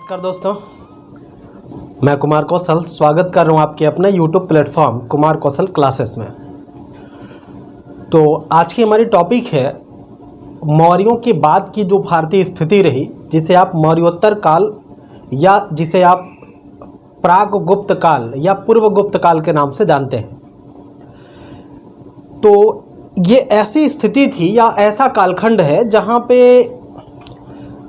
नमस्कार दोस्तों, मैं कुमार कौशल स्वागत कर रहा हूं आपके अपने YouTube प्लेटफॉर्म कुमार कौशल क्लासेस में। तो आज की हमारी टॉपिक है मौर्यों के बाद की जो भारतीय स्थिति रही, जिसे आप मौर्योत्तर काल या जिसे आप प्राग गुप्त काल या पूर्व गुप्त काल के नाम से जानते हैं। तो ये ऐसी स्थिति थी या ऐसा कालखंड है जहाँ पे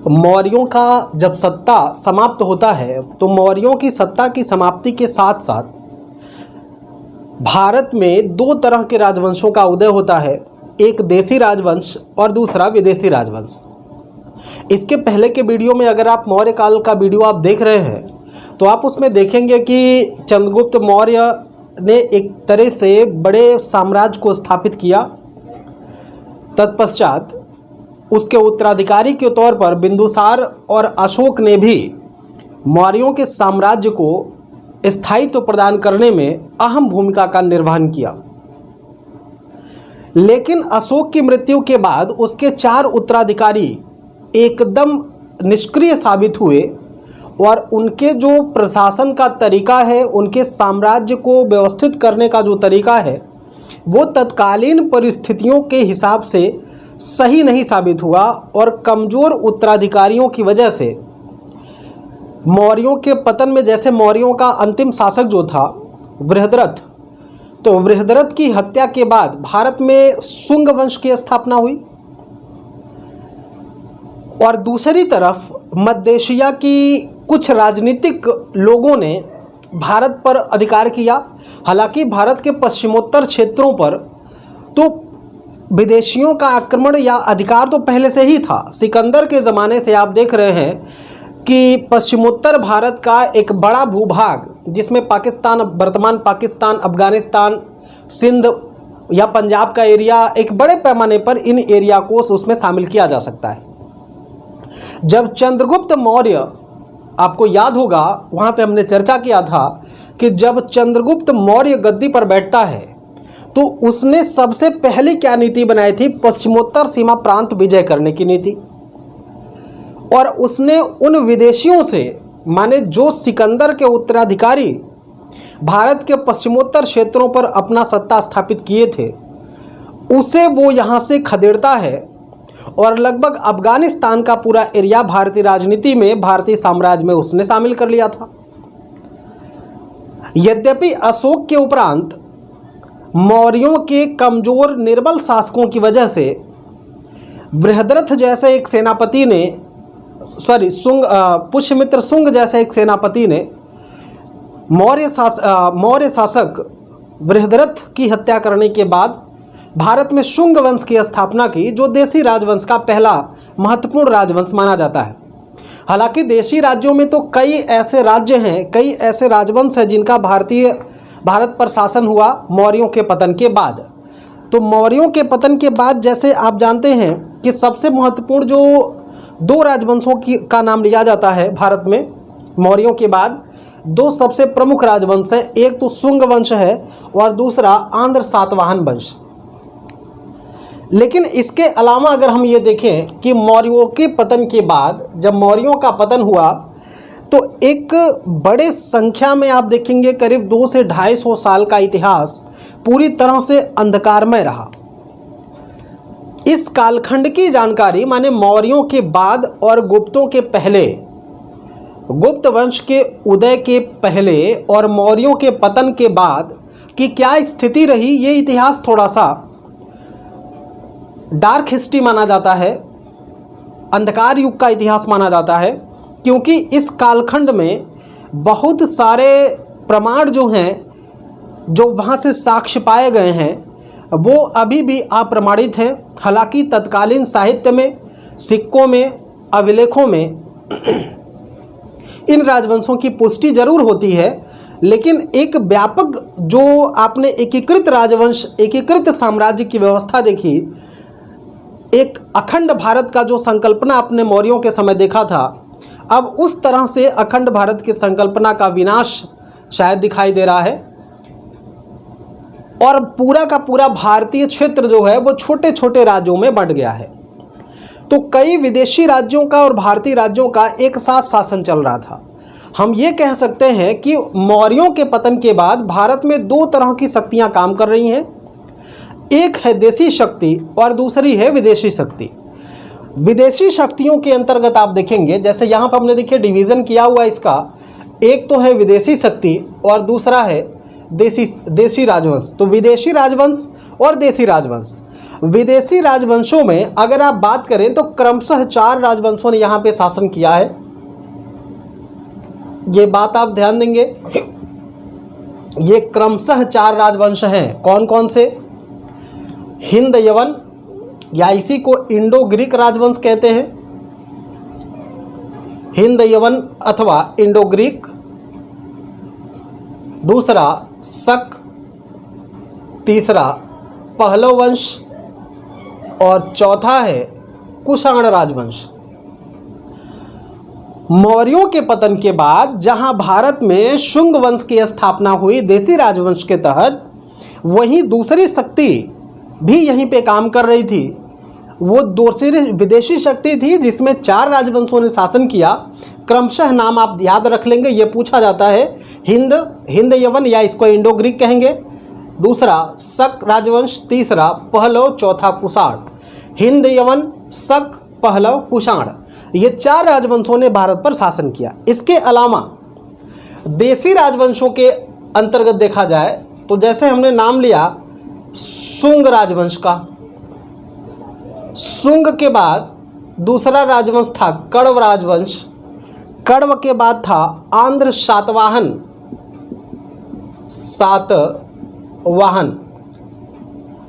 मौर्यों का जब सत्ता समाप्त होता है तो मौर्यों की सत्ता की समाप्ति के साथ साथ भारत में दो तरह के राजवंशों का उदय होता है, एक देसी राजवंश और दूसरा विदेशी राजवंश। इसके पहले के वीडियो में अगर आप मौर्य काल का वीडियो आप देख रहे हैं तो आप उसमें देखेंगे कि चंद्रगुप्त मौर्य ने एक तरह से बड़े साम्राज्य को स्थापित किया। तत्पश्चात उसके उत्तराधिकारी के तौर पर बिंदुसार और अशोक ने भी मौर्यों के साम्राज्य को स्थायित्व प्रदान करने में अहम भूमिका का निर्वहन किया। लेकिन अशोक की मृत्यु के बाद उसके 4 उत्तराधिकारी एकदम निष्क्रिय साबित हुए और उनके जो प्रशासन का तरीका है, उनके साम्राज्य को व्यवस्थित करने का जो तरीका है, वो तत्कालीन परिस्थितियों के हिसाब से सही नहीं साबित हुआ और कमज़ोर उत्तराधिकारियों की वजह से मौर्यों के पतन में, जैसे मौर्यों का अंतिम शासक जो था बृहद्रथ, तो बृहद्रथ की हत्या के बाद भारत में शुंग वंश की स्थापना हुई और दूसरी तरफ मध्य एशिया की कुछ राजनीतिक लोगों ने भारत पर अधिकार किया। हालांकि भारत के पश्चिमोत्तर क्षेत्रों पर तो विदेशियों का आक्रमण या अधिकार तो पहले से ही था। सिकंदर के ज़माने से आप देख रहे हैं कि पश्चिमोत्तर भारत का एक बड़ा भूभाग, जिसमें पाकिस्तान, वर्तमान पाकिस्तान, अफगानिस्तान, सिंध या पंजाब का एरिया, एक बड़े पैमाने पर इन एरिया को उसमें शामिल किया जा सकता है। जब चंद्रगुप्त मौर्य, आपको याद होगा वहाँ पे हमने चर्चा किया था कि जब चंद्रगुप्त मौर्य गद्दी पर बैठता है तो उसने सबसे पहले क्या नीति बनाई थी? पश्चिमोत्तर सीमा प्रांत विजय करने की नीति। और उसने उन विदेशियों से, माने जो सिकंदर के उत्तराधिकारी भारत के पश्चिमोत्तर क्षेत्रों पर अपना सत्ता स्थापित किए थे, उसे वो यहाँ से खदेड़ता है और लगभग अफगानिस्तान का पूरा एरिया भारतीय राजनीति में, भारतीय साम्राज्य में उसने शामिल कर लिया था। यद्यपि अशोक के उपरांत मौर्यों के कमजोर निर्बल शासकों की वजह से बृहद्रथ जैसे एक सेनापति ने, पुष्यमित्र शुंग जैसे एक सेनापति ने मौर्य शासक बृहद्रथ की हत्या करने के बाद भारत में शुंग वंश की स्थापना की, जो देसी राजवंश का पहला महत्वपूर्ण राजवंश माना जाता है। हालांकि देशी राज्यों में तो कई ऐसे राज्य हैं, कई ऐसे राजवंश हैं जिनका भारत पर शासन हुआ मौर्यों के पतन के बाद। तो मौर्यों के पतन के बाद, जैसे आप जानते हैं कि सबसे महत्वपूर्ण जो 2 राजवंशों का नाम लिया जाता है भारत में, मौर्यों के बाद 2 सबसे प्रमुख राजवंश हैं। एक तो शुंग वंश है और दूसरा आंध्र सातवाहन वंश। लेकिन इसके अलावा अगर हम ये देखें कि मौर्यों के पतन के बाद, जब मौर्यों का पतन हुआ तो एक बड़े संख्या में आप देखेंगे करीब 200 से 250 साल का इतिहास पूरी तरह से अंधकारमय रहा। इस कालखंड की जानकारी, माने मौर्यों के बाद और गुप्तों के पहले, गुप्त वंश के उदय के पहले और मौर्यों के पतन के बाद की क्या स्थिति रही, ये इतिहास थोड़ा सा डार्क हिस्ट्री माना जाता है, अंधकार युग का इतिहास माना जाता है, क्योंकि इस कालखंड में बहुत सारे प्रमाण जो हैं, जो वहाँ से साक्ष्य पाए गए हैं, वो अभी भी अप्रमाणित हैं। हालांकि तत्कालीन साहित्य में, सिक्कों में, अभिलेखों में इन राजवंशों की पुष्टि जरूर होती है, लेकिन एक व्यापक जो आपने एकीकृत राजवंश, एकीकृत साम्राज्य की व्यवस्था देखी, एक अखंड भारत का जो संकल्पना आपने मौर्यों के समय देखा था, अब उस तरह से अखंड भारत की संकल्पना का विनाश शायद दिखाई दे रहा है और पूरा का पूरा भारतीय क्षेत्र जो है वो छोटे छोटे राज्यों में बंट गया है। तो कई विदेशी राज्यों का और भारतीय राज्यों का एक साथ शासन चल रहा था। हम ये कह सकते हैं कि मौर्यों के पतन के बाद भारत में दो तरह की शक्तियां काम कर रही हैं, एक है देशी शक्ति और दूसरी है विदेशी शक्ति। विदेशी शक्तियों के अंतर्गत आप देखेंगे, जैसे यहाँ पर हमने देखिए डिवीज़न किया हुआ इसका, एक तो है विदेशी शक्ति और दूसरा है देशी राजवंश। तो विदेशी राजवंश और देशी राजवंश, विदेशी राजवंशों में अगर आप बात करें तो क्रमशः 4 राजवंशों ने यहाँ पे शासन किया है। ये बात आप ध्यान देंगे, ये क्रमशः 4 राजवंश हैं। कौन कौन से? हिंद यवन, या इसी को इंडो ग्रीक राजवंश कहते हैं, हिंद यवन अथवा इंडो ग्रीक। दूसरा शक, तीसरा पहलव वंश और चौथा है कुषाण राजवंश। मौर्यों के पतन के बाद जहां भारत में शुंग वंश की स्थापना हुई देशी राजवंश के तहत, वहीं दूसरी शक्ति भी यहीं पे काम कर रही थी। वो दूसरी विदेशी शक्ति थी जिसमें 4 राजवंशों ने शासन किया। क्रमशः नाम आप याद रख लेंगे, ये पूछा जाता है। हिंद यवन, या इसको इंडो ग्रीक कहेंगे। दूसरा शक राजवंश, तीसरा पहलव, चौथा कुषाण। हिंद यवन, शक, पहलव, कुषाण, ये 4 राजवंशों ने भारत पर शासन किया। इसके अलावा देशी राजवंशों के अंतर्गत देखा जाए तो जैसे हमने नाम लिया शुंग राजवंश का, शुंग के बाद दूसरा राजवंश था कण्व राजवंश, कण्व के बाद था आंध्र सातवाहन,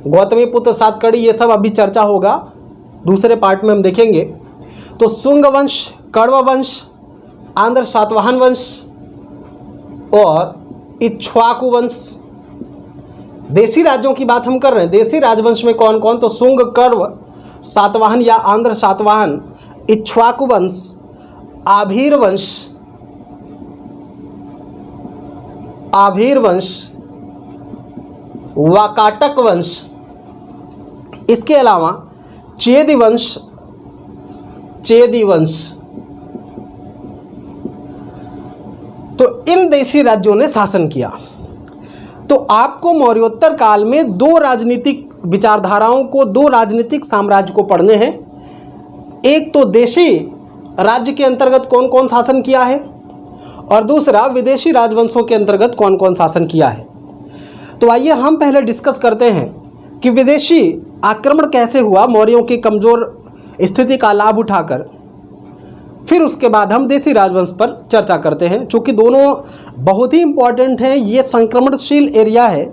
गौतमीपुत्र सातकड़ी, ये सब अभी चर्चा होगा, दूसरे पार्ट में हम देखेंगे। तो शुंग वंश, कण्व वंश, आंध्र सातवाहन वंश और इक्ष्वाकु वंश। देशी राज्यों की बात हम कर रहे हैं। देशी राजवंश में कौन कौन? तो शुंग, कण्व, सातवाहन या आंध्र सातवाहन, इक्ष्वाकु वंश, आभीर वंश, वाकाटक वंश, इसके अलावा चेदी वंश। तो इन देशी राज्यों ने शासन किया। तो आपको मौर्योत्तर काल में 2 राजनीतिक विचारधाराओं को, 2 राजनीतिक साम्राज्य को पढ़ने हैं। एक तो देशी राज्य के अंतर्गत कौन कौन शासन किया है और दूसरा विदेशी राजवंशों के अंतर्गत कौन कौन शासन किया है। तो आइए हम पहले डिस्कस करते हैं कि विदेशी आक्रमण कैसे हुआ मौर्यों की कमज़ोर स्थिति का लाभ उठाकर। फिर उसके बाद हम देशी राजवंश पर चर्चा करते हैं, चूँकि दोनों बहुत ही इम्पॉर्टेंट हैं। ये संक्रमणशील एरिया है।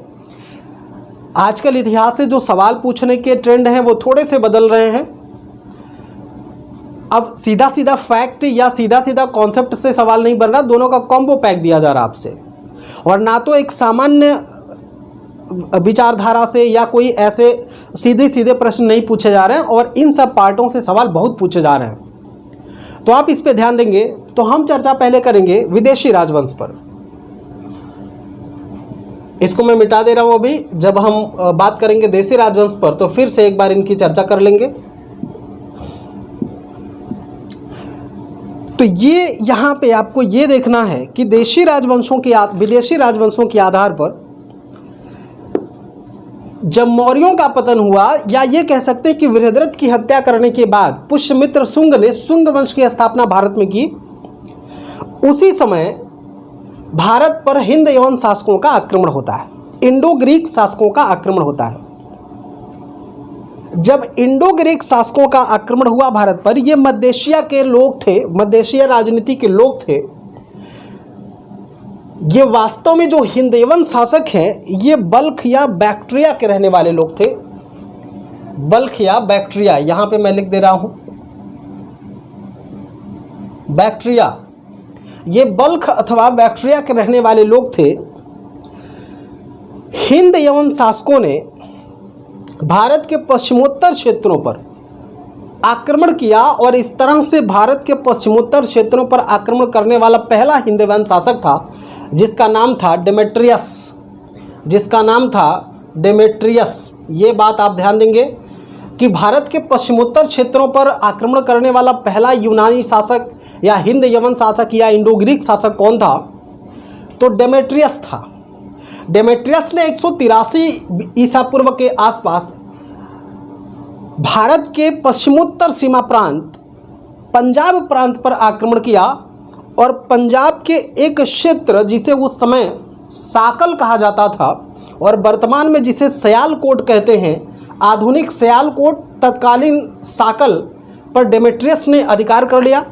आजकल इतिहास से जो सवाल पूछने के ट्रेंड हैं वो थोड़े से बदल रहे हैं। अब सीधा सीधा फैक्ट या सीधा सीधा कॉन्सेप्ट से सवाल नहीं बन रहा, दोनों का कॉम्बो पैक दिया जा रहा आपसे। और ना तो एक सामान्य विचारधारा से या कोई ऐसे सीधे सीधे प्रश्न नहीं पूछे जा रहे हैं, और इन सब पार्टों से सवाल बहुत पूछे जा रहे हैं। तो आप इस पे ध्यान देंगे। तो हम चर्चा पहले करेंगे विदेशी राजवंश पर। इसको मैं मिटा दे रहा हूं अभी। जब हम बात करेंगे देशी राजवंश पर तो फिर से एक बार इनकी चर्चा कर लेंगे। तो ये यहाँ पे आपको ये देखना है कि विदेशी राजवंशों के आधार पर जब मौर्यों का पतन हुआ, या ये कह सकते हैं कि वृहद्रथ की हत्या करने के बाद पुष्यमित्र शुंग ने शुंग वंश की स्थापना भारत में की, उसी समय भारत पर हिंद यवन शासकों का आक्रमण होता है, इंडो ग्रीक शासकों का आक्रमण होता है। जब इंडो ग्रीक शासकों का आक्रमण हुआ भारत पर, ये मध्य एशिया के लोग थे, मध्य एशिया राजनीति के लोग थे। ये वास्तव में जो हिंदयवन शासक हैं ये बल्ख या बैक्ट्रिया के रहने वाले लोग थे। बल्ख या बैक्ट्रिया, यहां पे मैं लिख दे रहा हूं बैक्ट्रिया, ये बल्ख अथवा बैक्ट्रिया के रहने वाले लोग थे। हिंद यवन शासकों ने भारत के पश्चिमोत्तर क्षेत्रों पर आक्रमण किया, और इस तरह से भारत के पश्चिमोत्तर क्षेत्रों पर आक्रमण करने वाला पहला हिंद यवन शासक था, जिसका नाम था डेमेट्रियस। ये बात आप ध्यान देंगे। कि भारत के पश्चिमोत्तर क्षेत्रों पर आक्रमण करने वाला पहला यूनानी शासक या हिंद यवन शासक या इंडो ग्रीक शासक कौन था? तो डेमेट्रियस था। डेमेट्रियस ने 183 ईसा पूर्व के आसपास भारत के पश्चिमोत्तर सीमा प्रांत पंजाब प्रांत पर आक्रमण किया और पंजाब के एक क्षेत्र जिसे उस समय साकल कहा जाता था और वर्तमान में जिसे सयालकोट कहते हैं, आधुनिक सयालकोट तत्कालीन साकल पर डेमेट्रियस ने अधिकार कर लिया।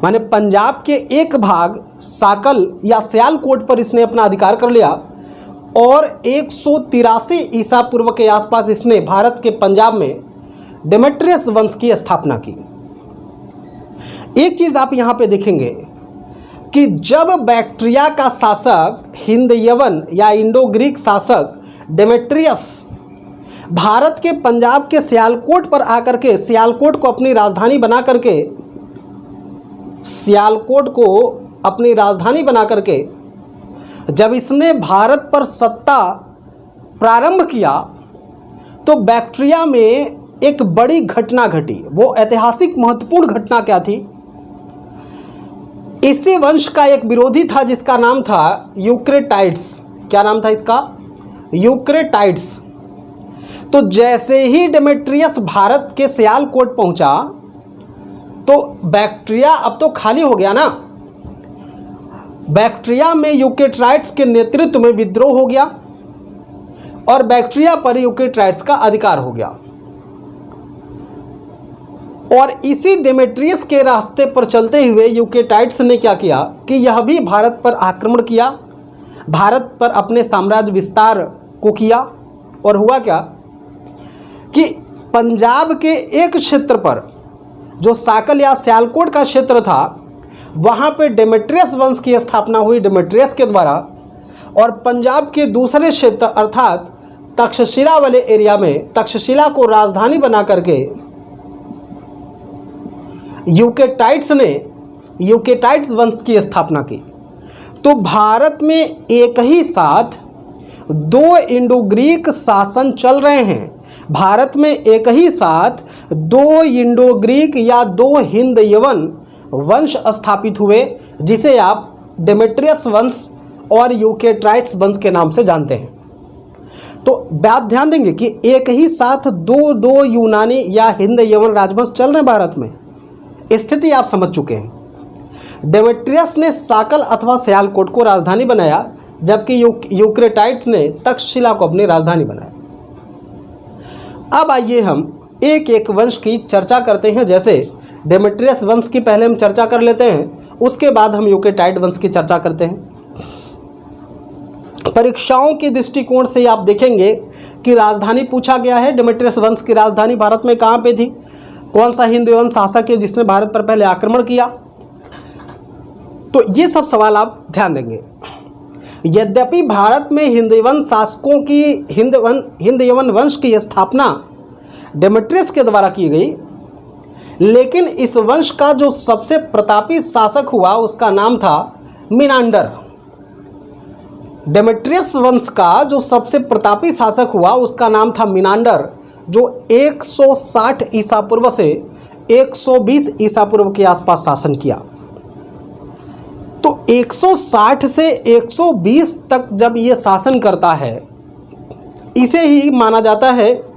माने पंजाब के एक भाग साकल या सयालकोट पर इसने अपना अधिकार कर लिया और 183 ईसा पूर्व के आसपास इसने भारत के पंजाब में डेमेट्रियस वंश की स्थापना की। एक चीज आप यहां पे देखेंगे कि जब बैक्ट्रिया का शासक हिंद यवन या इंडो ग्रीक शासक डेमेट्रियस भारत के पंजाब के सियालकोट पर आकर के सियालकोट को अपनी राजधानी बना करके जब इसने भारत पर सत्ता प्रारंभ किया तो बैक्ट्रिया में एक बड़ी घटना घटी। वो ऐतिहासिक महत्वपूर्ण घटना क्या थी? इसी वंश का एक विरोधी था जिसका नाम था यूक्रेटाइड्स। क्या नाम था इसका? यूक्रेटाइड्स। तो जैसे ही डेमेट्रियस भारत के सियालकोट पहुंचा तो बैक्ट्रिया अब तो खाली हो गया ना। बैक्ट्रिया में यूक्रेटाइड्स के नेतृत्व में विद्रोह हो गया और बैक्ट्रिया पर यूक्रेटाइड्स का अधिकार हो गया। और इसी डेमेट्रियस के रास्ते पर चलते हुए यूक्रेटाइड्स ने क्या किया कि यह भी भारत पर आक्रमण किया, भारत पर अपने साम्राज्य विस्तार को किया। और हुआ क्या कि पंजाब के एक क्षेत्र पर जो साकल या सियालकोट का क्षेत्र था वहाँ पे डेमेट्रियस वंश की स्थापना हुई डेमेट्रियस के द्वारा। और पंजाब के दूसरे क्षेत्र अर्थात तक्षशिला वाले एरिया में तक्षशिला को राजधानी बना करके यूक्रेटाइड्स वंश की स्थापना की। तो भारत में एक ही साथ दो इंडो ग्रीक शासन चल रहे हैं। भारत में एक ही साथ दो इंडो ग्रीक या दो हिंद यवन वंश स्थापित हुए जिसे आप डेमेट्रियस वंश और यूक्रेटाइड्स वंश के नाम से जानते हैं। तो बात ध्यान देंगे कि एक ही साथ दो यूनानी या हिंद यवन राजवंश चल रहे हैं भारत में। स्थिति आप समझ चुके हैं। डेमेट्रियस ने साकल अथवा सियालकोट को राजधानी बनाया जबकि यूक्रेटाइड्स ने तक्षशिला को अपनी राजधानी बनाया। अब आइए हम एक एक वंश की चर्चा करते हैं। जैसे डेमेट्रियस वंश की पहले हम चर्चा कर लेते हैं, उसके बाद हम यूक्रेटाइड वंश की चर्चा करते हैं। परीक्षाओं के दृष्टिकोण से आप देखेंगे कि राजधानी पूछा गया है। डेमेट्रियस वंश की राजधानी भारत में कहाँ पे थी? कौन सा हिंद यवन शासक है जिसने भारत पर पहले आक्रमण किया? तो ये सब सवाल आप ध्यान देंगे। यद्यपि भारत में हिंद यवन शासकों की हिंद यवन वंश की स्थापना डेमेट्रियस के द्वारा की गई, लेकिन इस वंश का जो सबसे प्रतापी शासक हुआ उसका नाम था मिनांडर। डेमेट्रियस वंश का जो सबसे प्रतापी शासक हुआ उसका नाम था मिनांडर, जो 160 ईसा पूर्व से 120 ईसा पूर्व के आसपास शासन किया। तो 160 से 120 तक जब ये शासन करता है, इसे ही माना जाता है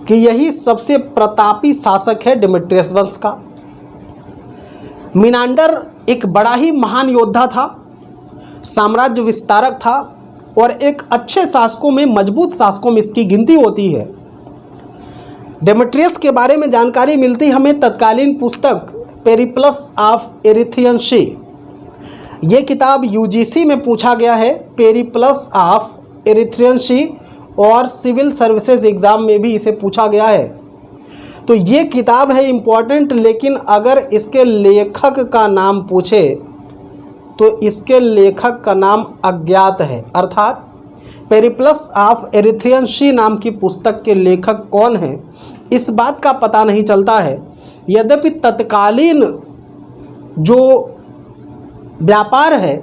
कि यही सबसे प्रतापी शासक है डेमेट्रियस वंश का। मिनांडर एक बड़ा ही महान योद्धा था, साम्राज्य विस्तारक था और एक अच्छे शासकों में, मजबूत शासकों में इसकी गिनती होती है। डेमेट्रियस के बारे में जानकारी मिलती हमें तत्कालीन पुस्तक पेरिप्लस ऑफ एरिथ्रियंसी। ये किताब यूजीसी में पूछा गया है, पेरिप्लस ऑफ एरिथ्रियंसी, और सिविल सर्विसेज एग्ज़ाम में भी इसे पूछा गया है। तो ये किताब है इम्पॉर्टेंट, लेकिन अगर इसके लेखक का नाम पूछे तो इसके लेखक का नाम अज्ञात है। अर्थात पेरिप्लस ऑफ एरिथ्रियंसी नाम की पुस्तक के लेखक कौन हैं इस बात का पता नहीं चलता है। यद्यपि तत्कालीन जो व्यापार है,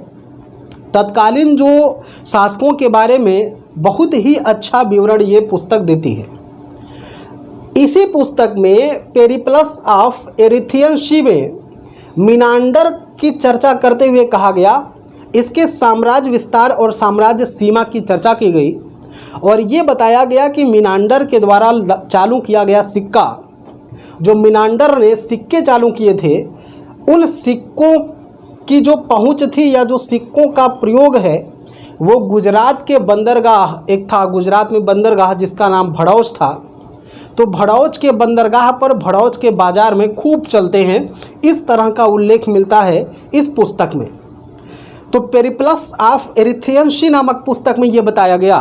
तत्कालीन जो शासकों के बारे में बहुत ही अच्छा विवरण ये पुस्तक देती है। इसी पुस्तक में पेरिप्लस ऑफ एरिथियन सी में मिनांडर की चर्चा करते हुए कहा गया, इसके साम्राज्य विस्तार और साम्राज्य सीमा की चर्चा की गई और ये बताया गया कि मिनांडर के द्वारा चालू किया गया सिक्का, जो मिनांडर ने सिक्के चालू किए थे, उन सिक्कों की जो पहुंच थी या जो सिक्कों का प्रयोग है वो गुजरात के बंदरगाह, एक था गुजरात में बंदरगाह जिसका नाम भड़ौच था, तो भड़ौच के बंदरगाह पर भड़ौच के बाजार में खूब चलते हैं। इस तरह का उल्लेख मिलता है इस पुस्तक में। तो पेरिप्लस ऑफ एरिथियन सी नामक पुस्तक में यह बताया गया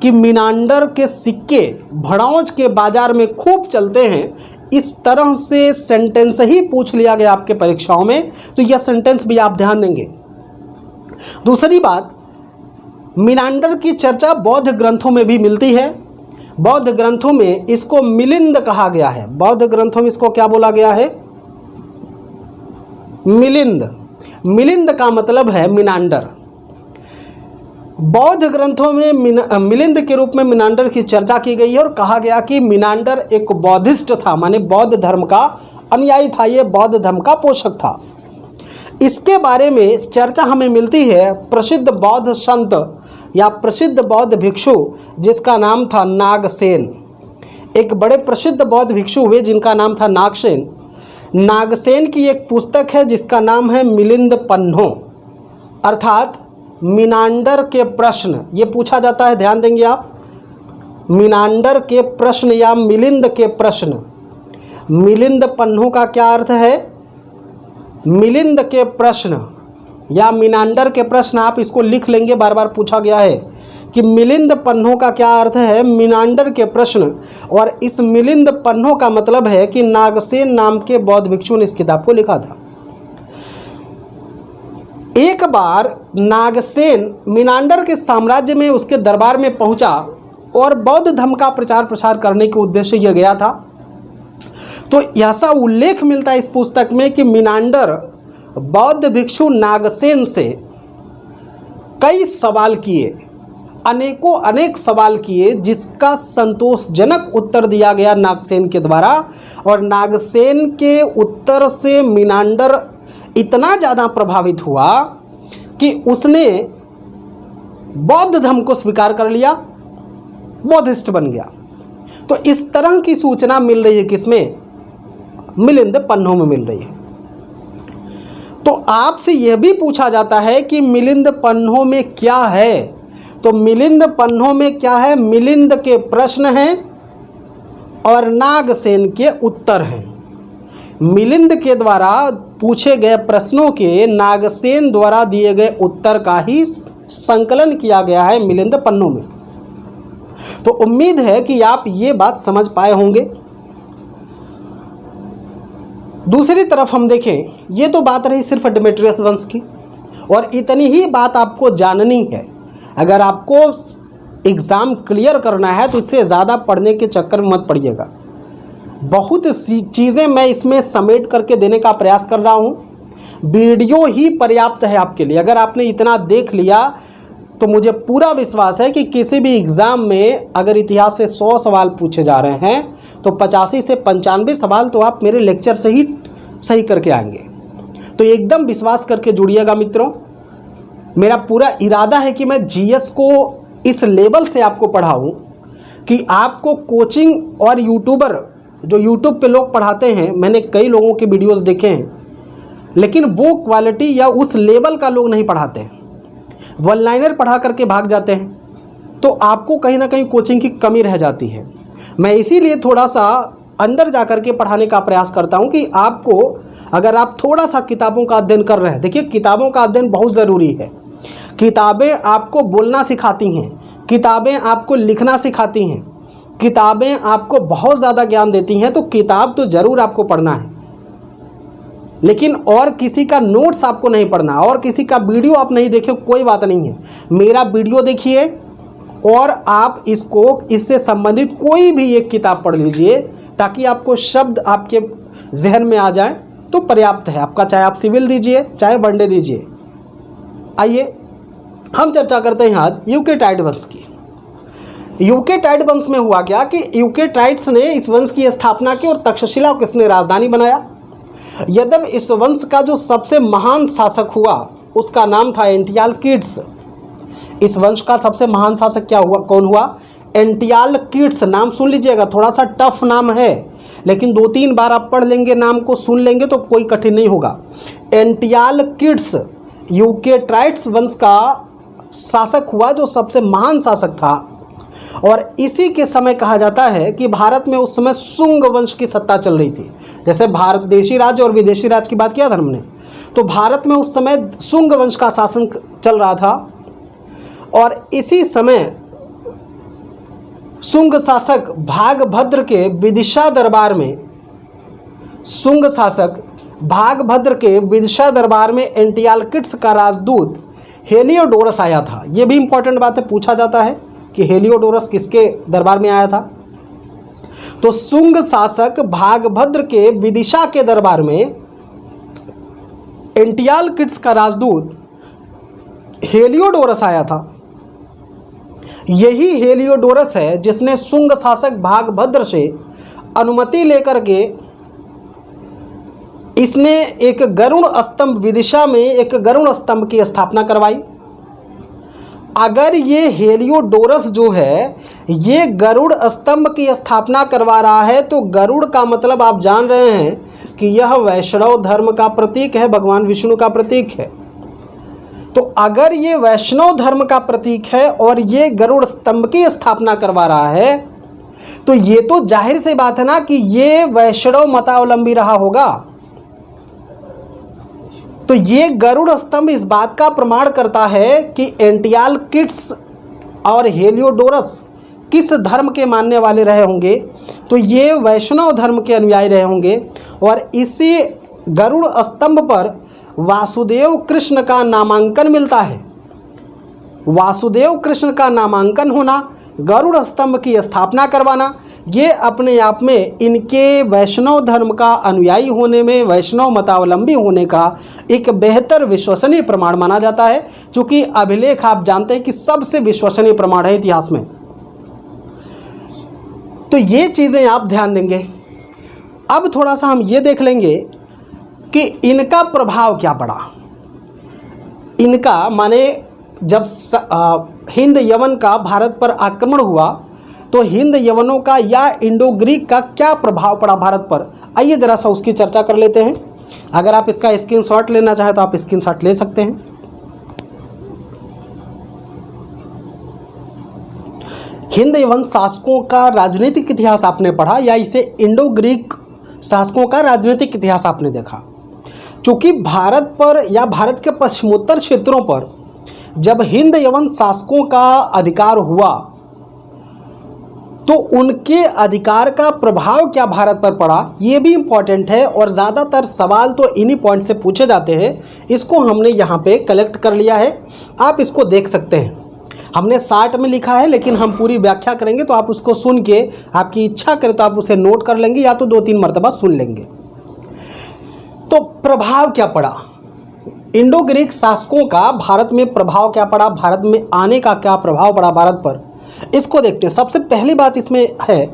कि मिनांडर के सिक्के भड़ौच के बाजार में खूब चलते हैं। इस तरह से सेंटेंस ही पूछ लिया गया आपके परीक्षाओं में, तो यह सेंटेंस भी आप ध्यान देंगे। दूसरी बात, मिनांडर की चर्चा बौद्ध ग्रंथों में भी मिलती है। बौद्ध ग्रंथों में इसको मिलिंद कहा गया है। बौद्ध ग्रंथों में इसको क्या बोला गया है? मिलिंद। मिलिंद का मतलब है मिनांडर। बौद्ध ग्रंथों में मिलिंद के रूप में मिनांडर की चर्चा की गई है और कहा गया कि मिनांडर एक बौद्धिस्ट था, माने बौद्ध धर्म का अनुयायी था, ये बौद्ध धर्म का पोषक था। इसके बारे में चर्चा हमें मिलती है प्रसिद्ध बौद्ध संत या प्रसिद्ध बौद्ध भिक्षु जिसका नाम था नागसेन। एक बड़े प्रसिद्ध बौद्ध भिक्षु हुए जिनका नाम था नागसेन। नागसेन की एक पुस्तक है जिसका नाम है मिलिंद पन्हो, अर्थात मिनांडर के प्रश्न। ये पूछा जाता है, ध्यान देंगे आप, मिनांडर के प्रश्न या मिलिंद के प्रश्न। मिलिंद पन्हो का क्या अर्थ है? मिलिंद के प्रश्न या मिनांडर के प्रश्न, आप इसको लिख लेंगे, बार बार पूछा गया है कि मिलिंद पन्हो का क्या अर्थ है? मिनांडर के प्रश्न। और इस मिलिंद पन्हो का मतलब है कि नागसेन नाम के बौद्ध भिक्षु ने इस किताब को लिखा था। एक बार नागसेन मिनांडर के साम्राज्य में उसके दरबार में पहुंचा और बौद्ध धर्म का प्रचार प्रसार करने के उद्देश्य यह गया था। तो ऐसा उल्लेख मिलता है इस पुस्तक में कि मिनांडर बौद्ध भिक्षु नागसेन से कई सवाल किए, अनेक सवाल किए, जिसका संतोषजनक उत्तर दिया गया नागसेन के द्वारा। और नागसेन के उत्तर से मिनांडर इतना ज़्यादा प्रभावित हुआ कि उसने बौद्ध धर्म को स्वीकार कर लिया, बौद्धिस्ट बन गया। तो इस तरह की सूचना मिल रही है किसमें? मिलिंद पन्हो में मिल रही है। तो आपसे यह भी पूछा जाता है कि मिलिंद पन्हो में क्या है? तो मिलिंद पन्हो में क्या है? मिलिंद के प्रश्न हैं और नागसेन के उत्तर हैं। मिलिंद के द्वारा पूछे गए प्रश्नों के नागसेन द्वारा दिए गए उत्तर का ही संकलन किया गया है मिलिंद पन्हो में। तो उम्मीद है कि आप ये बात समझ पाए होंगे। दूसरी तरफ हम देखें, ये तो बात रही सिर्फ डेमेट्रियस वंश की, और इतनी ही बात आपको जाननी है। अगर आपको एग्ज़ाम क्लियर करना है तो इससे ज़्यादा पढ़ने के चक्कर में मत पड़िएगा। बहुत सी चीज़ें मैं इसमें समेट करके देने का प्रयास कर रहा हूँ। वीडियो ही पर्याप्त है आपके लिए। अगर आपने इतना देख लिया तो मुझे पूरा विश्वास है कि किसी भी एग्ज़ाम में अगर इतिहास से 100 सवाल पूछे जा रहे हैं तो 85 से 95 सवाल तो आप मेरे लेक्चर से ही सही करके आएंगे। तो एकदम विश्वास करके जुड़िएगा मित्रों। मेरा पूरा इरादा है कि मैं जीएस को इस लेवल से आपको पढ़ाऊं कि आपको कोचिंग और यूट्यूबर, जो यूट्यूब पे लोग पढ़ाते हैं, मैंने कई लोगों के वीडियोस देखे हैं, लेकिन वो क्वालिटी या उस लेवल का लोग नहीं पढ़ाते हैं। वन लाइनर पढ़ा करके भाग जाते हैं, तो आपको कहीं ना कहीं कोचिंग की कमी रह जाती है। मैं इसीलिए थोड़ा सा अंदर जा कर के पढ़ाने का प्रयास करता हूं कि आपको, अगर आप थोड़ा सा किताबों का अध्ययन कर रहे हैं, देखिए किताबों का अध्ययन बहुत ज़रूरी है। किताबें आपको बोलना सिखाती हैं, किताबें आपको लिखना सिखाती हैं, किताबें आपको बहुत ज़्यादा ज्ञान देती हैं। तो किताब तो ज़रूर आपको पढ़ना है, लेकिन और किसी का नोट्स आपको नहीं पढ़ना, और किसी का वीडियो आप नहीं देखे कोई बात नहीं है। मेरा वीडियो देखिए और आप इससे संबंधित कोई भी एक किताब पढ़ लीजिए, ताकि आपको शब्द आपके जहन में आ जाए तो पर्याप्त है आपका। चाहे आप सिविल दीजिए, चाहे वनडे दीजिए। आइए हम चर्चा करते हैं आज यूक्रिटाइड वंश की। यूकेटाइड वंश में हुआ क्या कि यूकेटाइड्स ने इस वंश की स्थापना की और तक्षशिला को इसने राजधानी बनाया। यद्यपि इस वंश का जो सबसे महान शासक हुआ उसका नाम था एंटियालकिड्स। इस वंश का सबसे महान शासक क्या हुआ, कौन हुआ? एंटियालकिड्स। नाम सुन लीजिएगा, थोड़ा सा टफ नाम है, लेकिन 2-3 बार आप पढ़ लेंगे, नाम को सुन लेंगे तो कोई कठिन नहीं होगा। एंटियालकिड्स यूकेटाइड्स वंश का शासक हुआ, जो सबसे महान शासक था। और इसी के समय कहा जाता है कि भारत में उस समय शुंग वंश की सत्ता चल रही थी। जैसे भारत देशी राज्य और विदेशी राज्य की बात किया था हमने, तो भारत में उस समय शुंग वंश का शासन चल रहा था। और इसी समय शुंग शासक भागभद्र के विदिशा दरबार में, शुंग शासक भागभद्र के विदिशा दरबार में एंटियालकिड्स का राजदूत हेलियोडोरस आया था। यह भी इंपॉर्टेंट बात है, पूछा जाता है कि हेलियोडोरस किसके दरबार में आया था। तो शुंग शासक भागभद्र के विदिशा के दरबार में एंटियालकिड्स का राजदूत हेलियोडोरस आया था। यही हेलियोडोरस है जिसने शुंग शासक भागभद्र से अनुमति लेकर के इसने एक गरुड़ स्तंभ, विदिशा में एक गरुड़ स्तंभ की स्थापना करवाई। अगर ये हेलियोडोरस जो है ये गरुड़ स्तंभ की स्थापना करवा रहा है, तो गरुड़ का मतलब आप जान रहे हैं कि यह वैष्णव धर्म का प्रतीक है, भगवान विष्णु का प्रतीक है। तो अगर ये वैष्णव धर्म का प्रतीक है और ये गरुड़ स्तंभ की स्थापना करवा रहा है, तो ये तो जाहिर सी बात है ना कि ये वैष्णव मतावलंबी रहा होगा। तो ये गरुड़ स्तंभ इस बात का प्रमाण करता है कि एंटियालकिड्स और हेलियोडोरस किस धर्म के मानने वाले रहे होंगे, तो ये वैष्णव धर्म के अनुयायी रहे होंगे। और इसी गरुड़ स्तंभ पर वासुदेव कृष्ण का नामांकन मिलता है। वासुदेव कृष्ण का नामांकन होना, गरुड़ स्तंभ की स्थापना करवाना, ये अपने आप में इनके वैष्णव धर्म का अनुयायी होने में, वैष्णव मतावलंबी होने का एक बेहतर विश्वसनीय प्रमाण माना जाता है। क्योंकि अभिलेख आप जानते हैं कि सबसे विश्वसनीय प्रमाण है इतिहास में। तो ये चीज़ें आप ध्यान देंगे। अब थोड़ा सा हम ये देख लेंगे कि इनका प्रभाव क्या पड़ा। इनका माने जब हिंद यवन का भारत पर आक्रमण हुआ, तो हिंद यवनों का या इंडो ग्रीक का क्या प्रभाव पड़ा भारत पर, आइए जरा सा उसकी चर्चा कर लेते हैं। अगर आप इसका स्क्रीनशॉट लेना चाहें तो आप स्क्रीनशॉट ले सकते हैं। हिंद यवन शासकों का राजनीतिक इतिहास आपने पढ़ा या इसे इंडो ग्रीक शासकों का राजनीतिक इतिहास आपने देखा। चूँकि भारत पर या भारत के पश्चिमोत्तर क्षेत्रों पर जब हिंद यवन शासकों का अधिकार हुआ, तो उनके अधिकार का प्रभाव क्या भारत पर पड़ा, ये भी इम्पॉर्टेंट है। और ज़्यादातर सवाल तो इन्हीं पॉइंट से पूछे जाते हैं। इसको हमने यहाँ पे कलेक्ट कर लिया है, आप इसको देख सकते हैं। हमने 60 में लिखा है, लेकिन हम पूरी व्याख्या करेंगे, तो आप उसको सुन के आपकी इच्छा करे तो आप उसे नोट कर लेंगे या तो 2-3 मरतबा सुन लेंगे। तो प्रभाव क्या पड़ा, इंडो ग्रीक शासकों का भारत में प्रभाव क्या पड़ा, भारत में आने का क्या प्रभाव पड़ा भारत पर, इसको देखते हैं। सबसे पहली बात इसमें है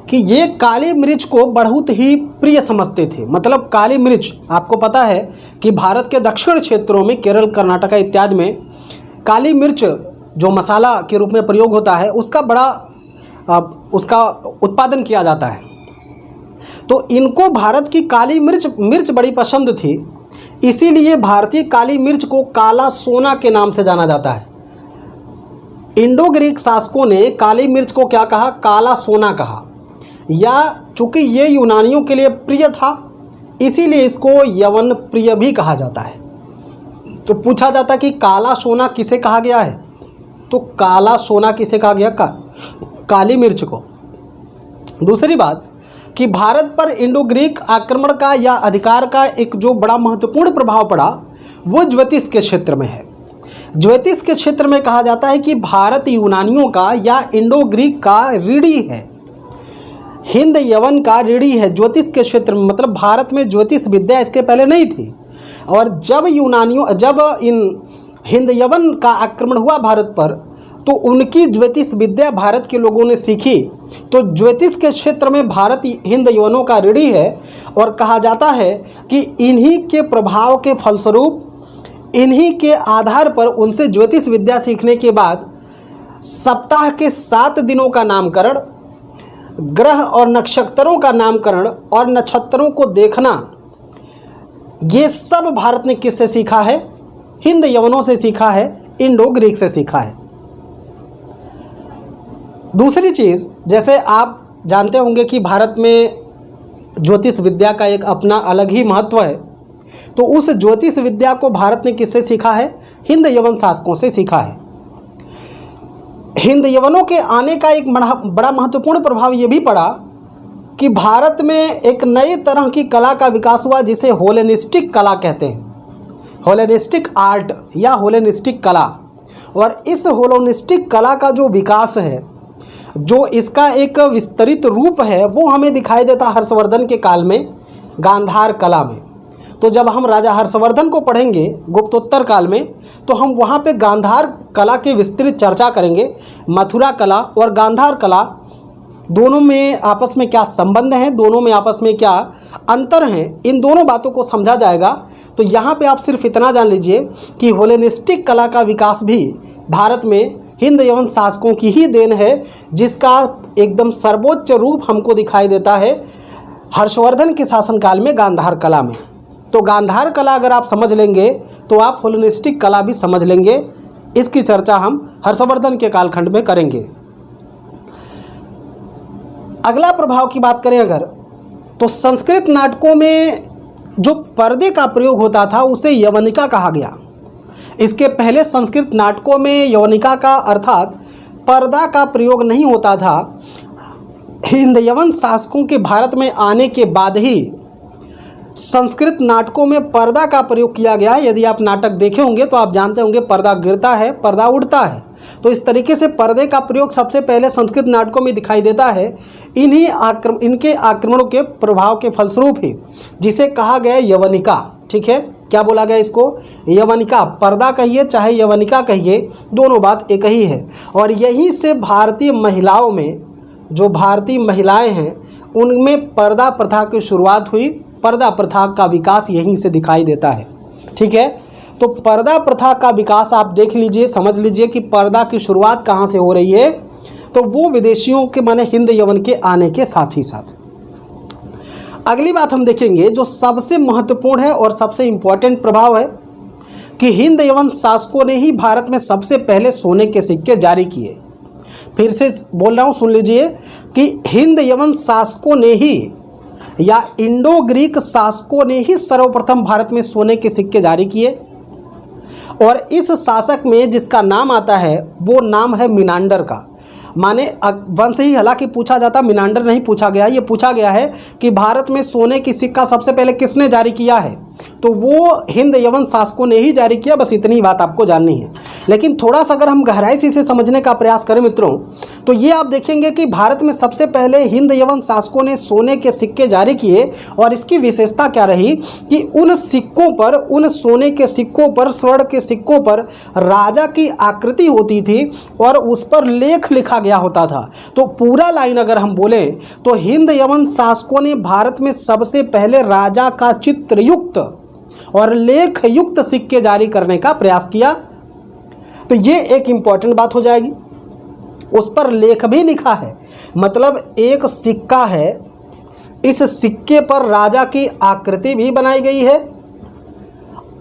कि ये काली मिर्च को बहुत ही प्रिय समझते थे। मतलब काली मिर्च, आपको पता है कि भारत के दक्षिण क्षेत्रों में, केरल, कर्नाटक इत्यादि में काली मिर्च जो मसाला के रूप में प्रयोग होता है, उसका उत्पादन किया जाता है। तो इनको भारत की काली मिर्च बड़ी पसंद थी। इसीलिए भारतीय काली मिर्च को काला सोना के नाम से जाना जाता है। इंडो ग्रीक शासकों ने काली मिर्च को क्या कहा, काला सोना कहा। या चूंकि ये यूनानियों के लिए प्रिय था, इसीलिए इसको यवन प्रिय भी कहा जाता है। तो पूछा जाता कि काला सोना किसे कहा गया है, तो काला सोना किसे कहा गया, काली मिर्च को। दूसरी बात कि भारत पर इंडो ग्रीक आक्रमण का या अधिकार का एक जो बड़ा महत्वपूर्ण प्रभाव पड़ा, वो ज्योतिष के क्षेत्र में है। ज्योतिष के क्षेत्र में कहा जाता है कि भारत यूनानियों का या इंडो ग्रीक का ऋणी है, हिंद यवन का ऋणी है ज्योतिष के क्षेत्र में। मतलब भारत में ज्योतिष विद्या इसके पहले नहीं थी। और जब इन हिंद यवन का आक्रमण हुआ भारत पर, तो उनकी ज्योतिष विद्या भारत के लोगों ने सीखी। तो ज्योतिष के क्षेत्र में भारत हिंद यवनों का ऋणी है और कहा जाता है कि इन्हीं के प्रभाव के फलस्वरूप, इन्हीं के आधार पर उनसे ज्योतिष विद्या सीखने के बाद सप्ताह के 7 दिनों का नामकरण, ग्रह और नक्षत्रों का नामकरण और नक्षत्रों को देखना, ये सब भारत ने किससे सीखा है? हिंद यवनों से सीखा है, इंडो ग्रीक से सीखा है। दूसरी चीज़, जैसे आप जानते होंगे कि भारत में ज्योतिष विद्या का एक अपना अलग ही महत्व है। तो उस ज्योतिष विद्या को भारत ने किससे सीखा है? हिंद यवन शासकों से सीखा है। हिंद यवनों के आने का एक बड़ा महत्वपूर्ण प्रभाव ये भी पड़ा कि भारत में एक नई तरह की कला का विकास हुआ जिसे होलेनिस्टिक कला कहते हैं, होलेनिस्टिक आर्ट या होलेनिस्टिक कला। और इस होलेनिस्टिक कला का जो विकास है, जो इसका एक विस्तृत रूप है, वो हमें दिखाई देता हर्षवर्धन के काल में गांधार कला में। तो जब हम राजा हर्षवर्धन को पढ़ेंगे गुप्तोत्तर काल में, तो हम वहाँ पे गांधार कला की विस्तृत चर्चा करेंगे। मथुरा कला और गांधार कला दोनों में आपस में क्या संबंध है, दोनों में आपस में क्या अंतर हैं, इन दोनों बातों को समझा जाएगा। तो यहाँ पे आप सिर्फ इतना जान लीजिए कि होलेनिस्टिक कला का विकास भी भारत में हिंद यवन शासकों की ही देन है, जिसका एकदम सर्वोच्च रूप हमको दिखाई देता है हर्षवर्धन के शासनकाल में गांधार कला में। तो गांधार कला अगर आप समझ लेंगे तो आप होलेनिस्टिक कला भी समझ लेंगे। इसकी चर्चा हम हर्षवर्धन के कालखंड में करेंगे। अगला प्रभाव की बात करें अगर, तो संस्कृत नाटकों में जो पर्दे का प्रयोग होता था उसे यवनिका कहा गया। इसके पहले संस्कृत नाटकों में यवनिका का अर्थात पर्दा का प्रयोग नहीं होता था। हिंद यवन शासकों के भारत में आने के बाद ही संस्कृत नाटकों में पर्दा का प्रयोग किया गया है। यदि आप नाटक देखे होंगे तो आप जानते होंगे पर्दा गिरता है, पर्दा उड़ता है। तो इस तरीके से पर्दे का प्रयोग सबसे पहले संस्कृत नाटकों में दिखाई देता है। इनके आक्रमणों के प्रभाव के फलस्वरूप ही जिसे कहा गया यवनिका। ठीक है, क्या बोला गया इसको? यवनिका। पर्दा कहिए चाहे यवनिका कहिए, दोनों बात एक ही है। और यहीं से भारतीय महिलाओं में, जो भारतीय महिलाएं हैं, उनमें पर्दा प्रथा की शुरुआत हुई। पर्दा प्रथा का विकास यहीं से दिखाई देता है। ठीक है, तो पर्दा प्रथा का विकास आप देख लीजिए, समझ लीजिए कि पर्दा की शुरुआत कहाँ से हो रही है। तो वो विदेशियों के माने हिंद यवन के आने के साथ ही साथ। अगली बात हम देखेंगे जो सबसे महत्वपूर्ण है और सबसे इम्पोर्टेंट प्रभाव है कि हिंद यवन शासकों ने ही भारत में सबसे पहले सोने के सिक्के जारी किए। फिर से बोल रहा हूँ, सुन लीजिए कि हिंद यवन शासकों ने ही या इंडो ग्रीक शासकों ने ही सर्वप्रथम भारत में सोने के सिक्के जारी किए। और इस शासक में जिसका नाम आता है वो नाम है मिनांडर का। माने वंश ही हालांकि पूछा जाता, मिनांडर नहीं पूछा गया। ये पूछा गया है कि भारत में सोने की सिक्का सबसे पहले किसने जारी किया है, तो वो हिंद यवन शासकों ने ही जारी किया। बस इतनी बात आपको जाननी है। लेकिन थोड़ा सा अगर हम गहराई से इसे समझने का प्रयास करें मित्रों, तो ये आप देखेंगे कि भारत में सबसे पहले हिंद यवन शासकों ने सोने के सिक्के जारी किए। और इसकी विशेषता क्या रही कि उन सिक्कों पर, उन सोने के सिक्कों पर, स्वर्ण के सिक्कों पर राजा की आकृति होती थी और उस पर लेख लिखा गया होता था। तो पूरा लाइन अगर हम बोले तो हिंद यवन शासकों ने भारत में सबसे पहले राजा का चित्रयुक्त और लेख युक्त सिक्के जारी करने का प्रयास किया। तो ये एक इंपॉर्टेंट बात हो जाएगी। उस पर लेख भी लिखा है, मतलब एक सिक्का है, इस सिक्के पर राजा की आकृति भी बनाई गई है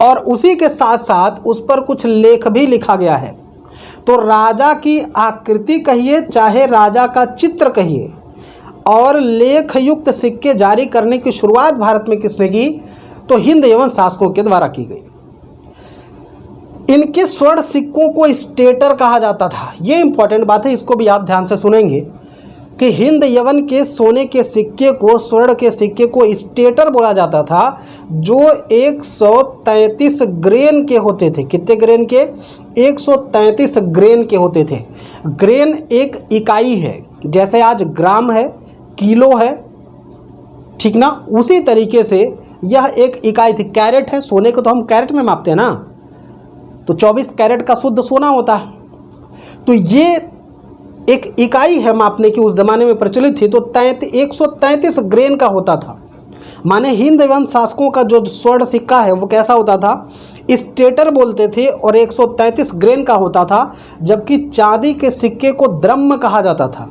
और उसी के साथ साथ उस पर कुछ लेख भी लिखा गया है। तो राजा की आकृति कहिए चाहे राजा का चित्र कहिए, और लेख युक्त सिक्के जारी करने की शुरुआत भारत में किसने की, तो हिंद यवन शासकों के द्वारा की गई। इनके स्वर्ण सिक्कों को स्टेटर कहा जाता था। ये इंपॉर्टेंट बात है, इसको भी आप ध्यान से सुनेंगे कि हिंद यवन के सोने के सिक्के को, स्वर्ण के सिक्के को स्टेटर बोला जाता था, जो 133 ग्रेन के होते थे। कितने ग्रेन के? 133 ग्रेन के होते थे। ग्रेन एक इकाई है, जैसे आज ग्राम है, किलो है, ठीक ना, उसी तरीके से यह एक इकाई थी। कैरेट है, सोने को तो हम कैरेट में मापते हैं ना, तो 24 कैरेट का शुद्ध सोना होता है। तो ये एक इकाई है मापने की, उस ज़माने में प्रचलित थी। तो 133 ग्रेन का होता था। माने हिंद एवं शासकों का जो स्वर्ण सिक्का है वो कैसा होता था, स्टेटर बोलते थे, और 133 ग्रेन का होता था। जबकि चांदी के सिक्के को द्रम्य कहा जाता था।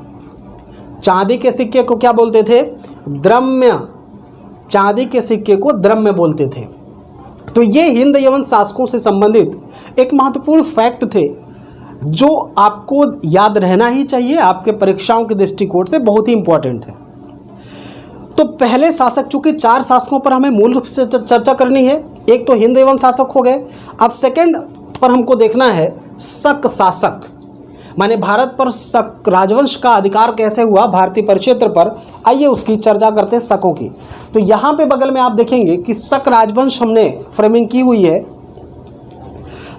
चांदी के सिक्के को क्या बोलते थे, द्रम्य। चांदी के सिक्के को द्रम्य बोलते थे। तो ये हिंद एवं शासकों से संबंधित एक महत्वपूर्ण फैक्ट थे जो आपको याद रहना ही चाहिए, आपके परीक्षाओं के दृष्टिकोण से बहुत ही इंपॉर्टेंट है। तो पहले शासक, चूंकि 4 शासकों पर हमें मूल रूप से चर्चा करनी है, एक तो हिंद एवं शासक हो गए। अब सेकंड पर हमको देखना है शक शासक, माने भारत पर शक राजवंश का अधिकार कैसे हुआ भारतीय परिक्षेत्र पर। आइए उसकी चर्चा करते हैं, शकों की। तो यहाँ पे बगल में आप देखेंगे कि शक राजवंश हमने फ्रेमिंग की हुई है।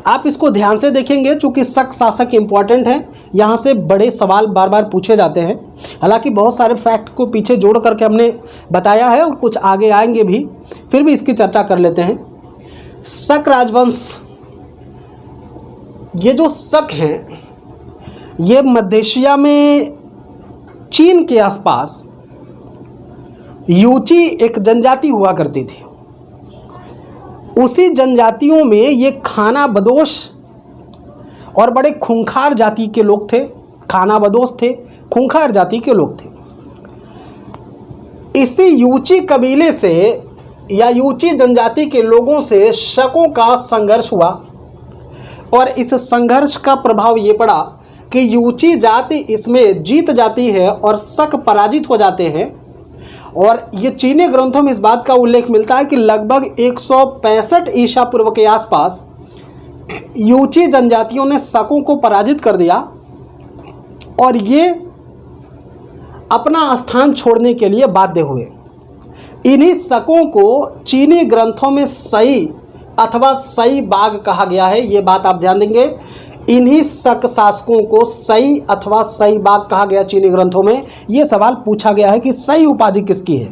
आप इसको ध्यान से देखेंगे, चूंकि शक शासक इंपॉर्टेंट है, यहाँ से बड़े सवाल बार बार पूछे जाते हैं। हालांकि बहुत सारे फैक्ट को पीछे जोड़ करके हमने बताया है और कुछ आगे आएंगे भी, फिर भी इसकी चर्चा कर लेते हैं। शक राजवंश, ये जो शक हैं ये मध्य एशिया में चीन के आसपास यूची एक जनजाति हुआ करती थी। उसी जनजातियों में ये खाना बदोश और बड़े खूंखार जाति के लोग थे। खाना बदोश थे, खूंखार जाति के लोग थे। इसी यूची कबीले से या यूची जनजाति के लोगों से शकों का संघर्ष हुआ, और इस संघर्ष का प्रभाव ये पड़ा कि यूची जाति इसमें जीत जाती है और शक पराजित हो जाते हैं। और ये चीनी ग्रंथों में इस बात का उल्लेख मिलता है कि लगभग 165 ईसा पूर्व के आसपास यूची जनजातियों ने शकों को पराजित कर दिया और ये अपना स्थान छोड़ने के लिए बाध्य हुए। इन्हीं शकों को चीनी ग्रंथों में सई अथवा सई बाग कहा गया है। ये बात आप ध्यान देंगे, इन्हीं शक शासकों को सई अथवा सई बाग कहा गया चीनी ग्रंथों में। ये सवाल पूछा गया है कि सई उपाधि किसकी है।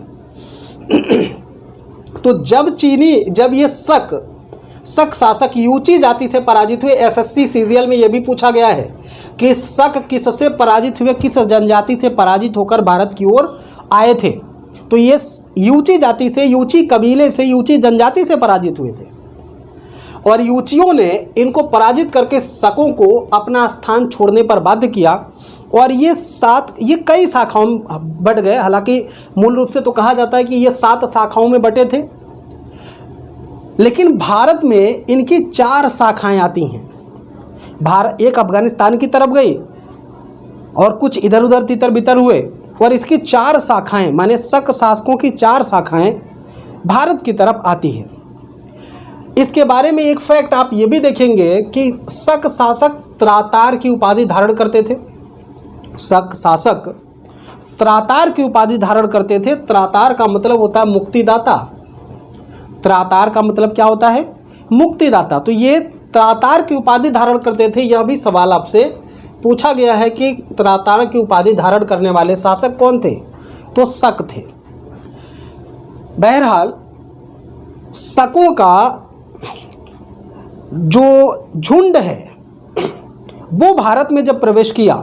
तो जब ये शक शासक यूची जाति से पराजित हुए, एसएससी सीजीएल में यह भी पूछा गया है कि शक किससे पराजित हुए, किस जनजाति से पराजित होकर भारत की ओर आए थे। तो ये यूची जाति से, यूची कबीले से, यूची जनजाति से पराजित हुए थे और यूचियों ने इनको पराजित करके शकों को अपना स्थान छोड़ने पर बाध्य किया। और ये कई शाखाओं में बट गए। हालांकि मूल रूप से तो कहा जाता है कि ये 7 शाखाओं में बटे थे, लेकिन भारत में इनकी 4 शाखाएं आती हैं। एक अफगानिस्तान की तरफ गई और कुछ इधर उधर तितर बितर हुए, और इसकी 4 शाखाएं, माने शक शासकों की 4 शाखाएं भारत की तरफ आती हैं। इसके बारे में एक फैक्ट आप ये भी देखेंगे कि शक शासक त्रातार की उपाधि धारण करते थे। शक शासक त्रातार की उपाधि धारण करते थे। त्रातार का मतलब होता है मुक्तिदाता। त्रातार का मतलब क्या होता है, मुक्तिदाता। तो ये त्रातार की उपाधि धारण करते थे। यह भी सवाल आपसे पूछा गया है कि त्रातार की उपाधि धारण करने वाले शासक कौन थे, तो शक थे। बहरहाल शकों का जो झुंड है वो भारत में जब प्रवेश किया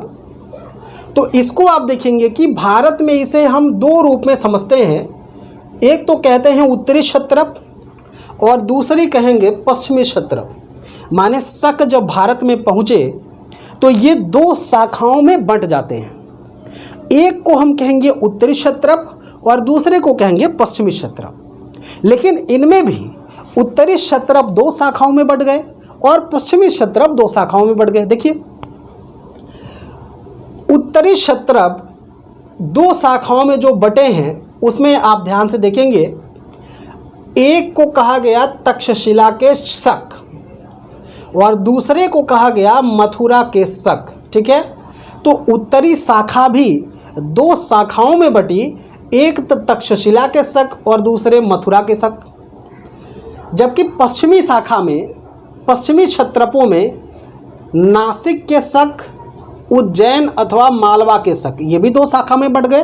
तो इसको आप देखेंगे कि भारत में इसे हम 2 रूप में समझते हैं। एक तो कहते हैं उत्तरी क्षत्रप और दूसरी कहेंगे पश्चिमी क्षत्रप। माने शक जब भारत में पहुँचे तो ये 2 शाखाओं में बंट जाते हैं। एक को हम कहेंगे उत्तरी क्षत्रप और दूसरे को कहेंगे पश्चिमी क्षत्रप। लेकिन इनमें भी उत्तरी क्षत्रप 2 शाखाओं में बट गए और पश्चिमी क्षत्रप 2 शाखाओं में बट गए। देखिए, उत्तरी क्षत्रप 2 शाखाओं में जो बटे हैं उसमें आप ध्यान से देखेंगे, एक को कहा गया तक्षशिला के शक और दूसरे को कहा गया मथुरा के शक। ठीक है, तो उत्तरी शाखा भी 2 शाखाओं में बटी, एक तक्षशिला के शक और दूसरे मथुरा के शक। जबकि पश्चिमी शाखा में, पश्चिमी क्षत्रपों में नासिक के शक, उज्जैन अथवा मालवा के शक, ये भी 2 शाखा में बढ़ गए।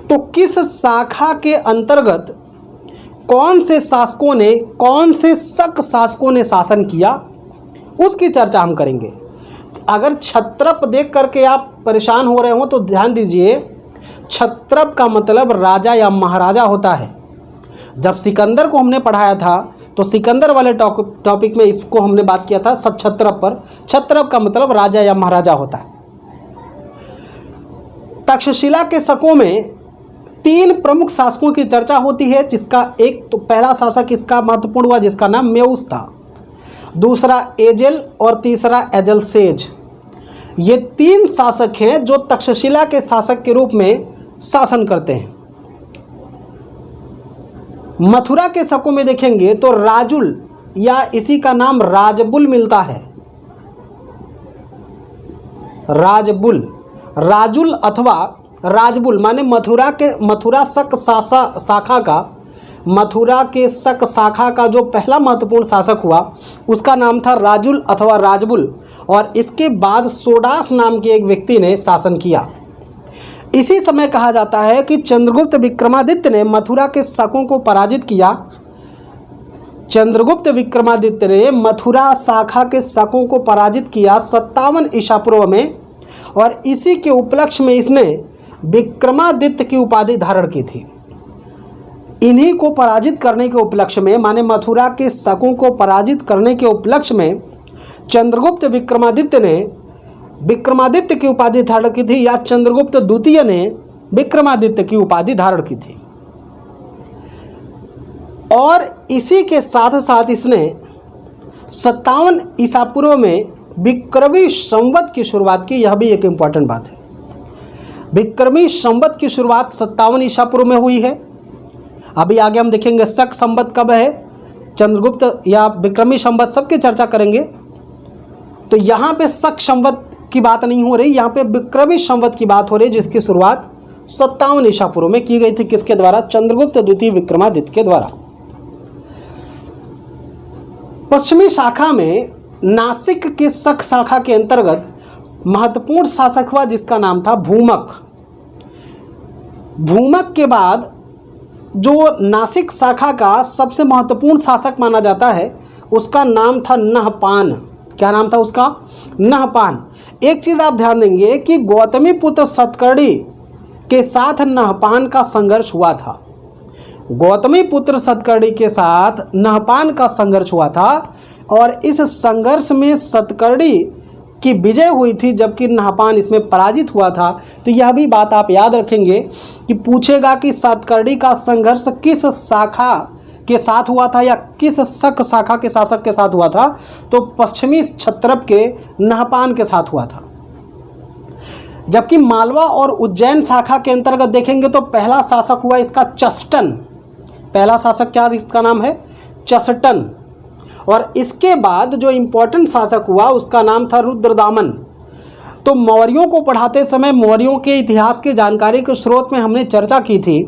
तो किस शाखा के अंतर्गत कौन से शासकों ने, कौन से शक शासकों ने शासन किया, उसकी चर्चा हम करेंगे। अगर क्षत्रप देख करके आप परेशान हो रहे हो तो ध्यान दीजिए, क्षत्रप का मतलब राजा या महाराजा होता है। जब सिकंदर को हमने पढ़ाया था तो सिकंदर वाले टॉपिक में इसको हमने बात किया था क्षत्रप पर। क्षत्रप का मतलब राजा या महाराजा होता है। तक्षशिला के शकों में 3 प्रमुख शासकों की चर्चा होती है, जिसका एक तो पहला शासक इसका महत्वपूर्ण हुआ जिसका नाम मेउस था, दूसरा एजेल और तीसरा एजलसेज। ये 3 शासक हैं जो तक्षशिला के शासक के रूप में शासन करते हैं। मथुरा के शकों में देखेंगे तो राजुल या इसी का नाम राजबुल मिलता है। राजबुल, राजुल अथवा राजबुल माने मथुरा शक शाखा का, मथुरा के शक शाखा का जो पहला महत्वपूर्ण शासक हुआ उसका नाम था राजुल अथवा राजबुल, और इसके बाद सोडास नाम के एक व्यक्ति ने शासन किया। इसी समय कहा जाता है कि चंद्रगुप्त विक्रमादित्य ने मथुरा के शकों को पराजित किया। चंद्रगुप्त विक्रमादित्य ने मथुरा शाखा के शकों को पराजित किया 57 ईसा पूर्व में, और इसी के उपलक्ष्य में इसने विक्रमादित्य की उपाधि धारण की थी। इन्हीं को पराजित करने के उपलक्ष्य में, माने मथुरा के शकों को पराजित करने के उपलक्ष्य में चंद्रगुप्त विक्रमादित्य ने विक्रमादित्य की उपाधि धारण की थी, या चंद्रगुप्त द्वितीय ने विक्रमादित्य की उपाधि धारण की थी। और इसी के साथ साथ इसने 57 ईसा पूर्व में विक्रमी संवत की शुरुआत की। यह भी एक इंपॉर्टेंट बात है। विक्रमी संवत की शुरुआत 57 ईसा पूर्व में हुई है। अभी आगे हम देखेंगे शक संवत कब है, चंद्रगुप्त या विक्रमी संवत सबकी चर्चा करेंगे। तो यहाँ पे शक संवत की बात नहीं हो रही, यहाँ पे विक्रमी संवत की बात हो रही, जिसकी शुरुआत 57 ईसा पूर्व में की गई थी। किसके द्वारा? चंद्रगुप्त द्वितीय विक्रमादित्य के द्वारा। पश्चिमी शाखा में नासिक के शक शाखा के अंतर्गत महत्वपूर्ण शासक हुआ जिसका नाम था भूमक। भूमक के बाद जो नासिक शाखा का सबसे महत्वपूर्ण शासक माना जाता है उसका नाम था नहपान। क्या नाम था उसका? नहपान। एक चीज आप ध्यान देंगे कि गौतमी पुत्र सतकर्णी के साथ नहपान का संघर्ष हुआ था। गौतमी पुत्र सतकर्णी के साथ नहपान का संघर्ष हुआ था, और इस संघर्ष में सतकर्णी की विजय हुई थी जबकि नहपान इसमें पराजित हुआ था। तो यह भी बात आप याद रखेंगे कि पूछेगा कि सतकर्णी का संघर्ष किस शाखा के साथ हुआ था या किस शक शाखा के शासक के साथ हुआ था, तो पश्चिमी क्षत्रप के नहपान के साथ हुआ था। जबकि मालवा और उज्जैन शाखा के अंतर्गत देखेंगे तो पहला शासक हुआ इसका चस्टन। पहला शासक क्या इसका नाम है? चस्टन। और इसके बाद जो इंपॉर्टेंट शासक हुआ उसका नाम था रुद्रदामन। तो मौर्यों को पढ़ाते समय मौर्यों के इतिहास के जानकारी के स्रोत में हमने चर्चा की थी